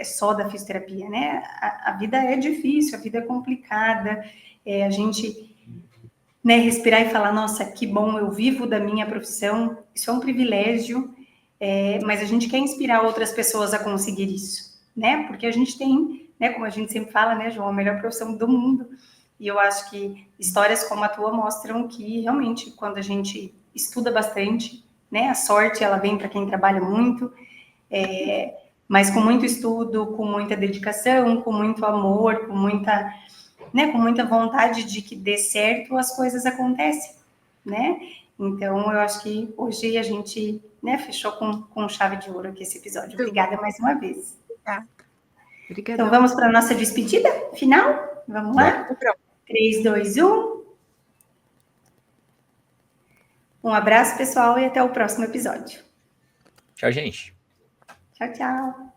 só da fisioterapia, né? A vida é difícil, a vida é complicada, a gente, né, respirar e falar, nossa, que bom, eu vivo da minha profissão, isso é um privilégio, mas a gente quer inspirar outras pessoas a conseguir isso, né? Porque a gente tem, né, como a gente sempre fala, né, João, a melhor profissão do mundo. E eu acho que histórias como a tua mostram que realmente quando a gente estuda bastante, né, a sorte ela vem para quem trabalha muito, mas com muito estudo, com muita dedicação, com muito amor, com muita, né, com muita vontade de que dê certo, as coisas acontecem, né? Então, eu acho que hoje a gente, né, fechou com chave de ouro aqui esse episódio. Obrigada mais uma vez. Obrigada. Então, vamos para a nossa despedida final? Vamos lá? 3, 2, 1. Um abraço, pessoal, e até o próximo episódio. Tchau, gente. Tchau, tchau.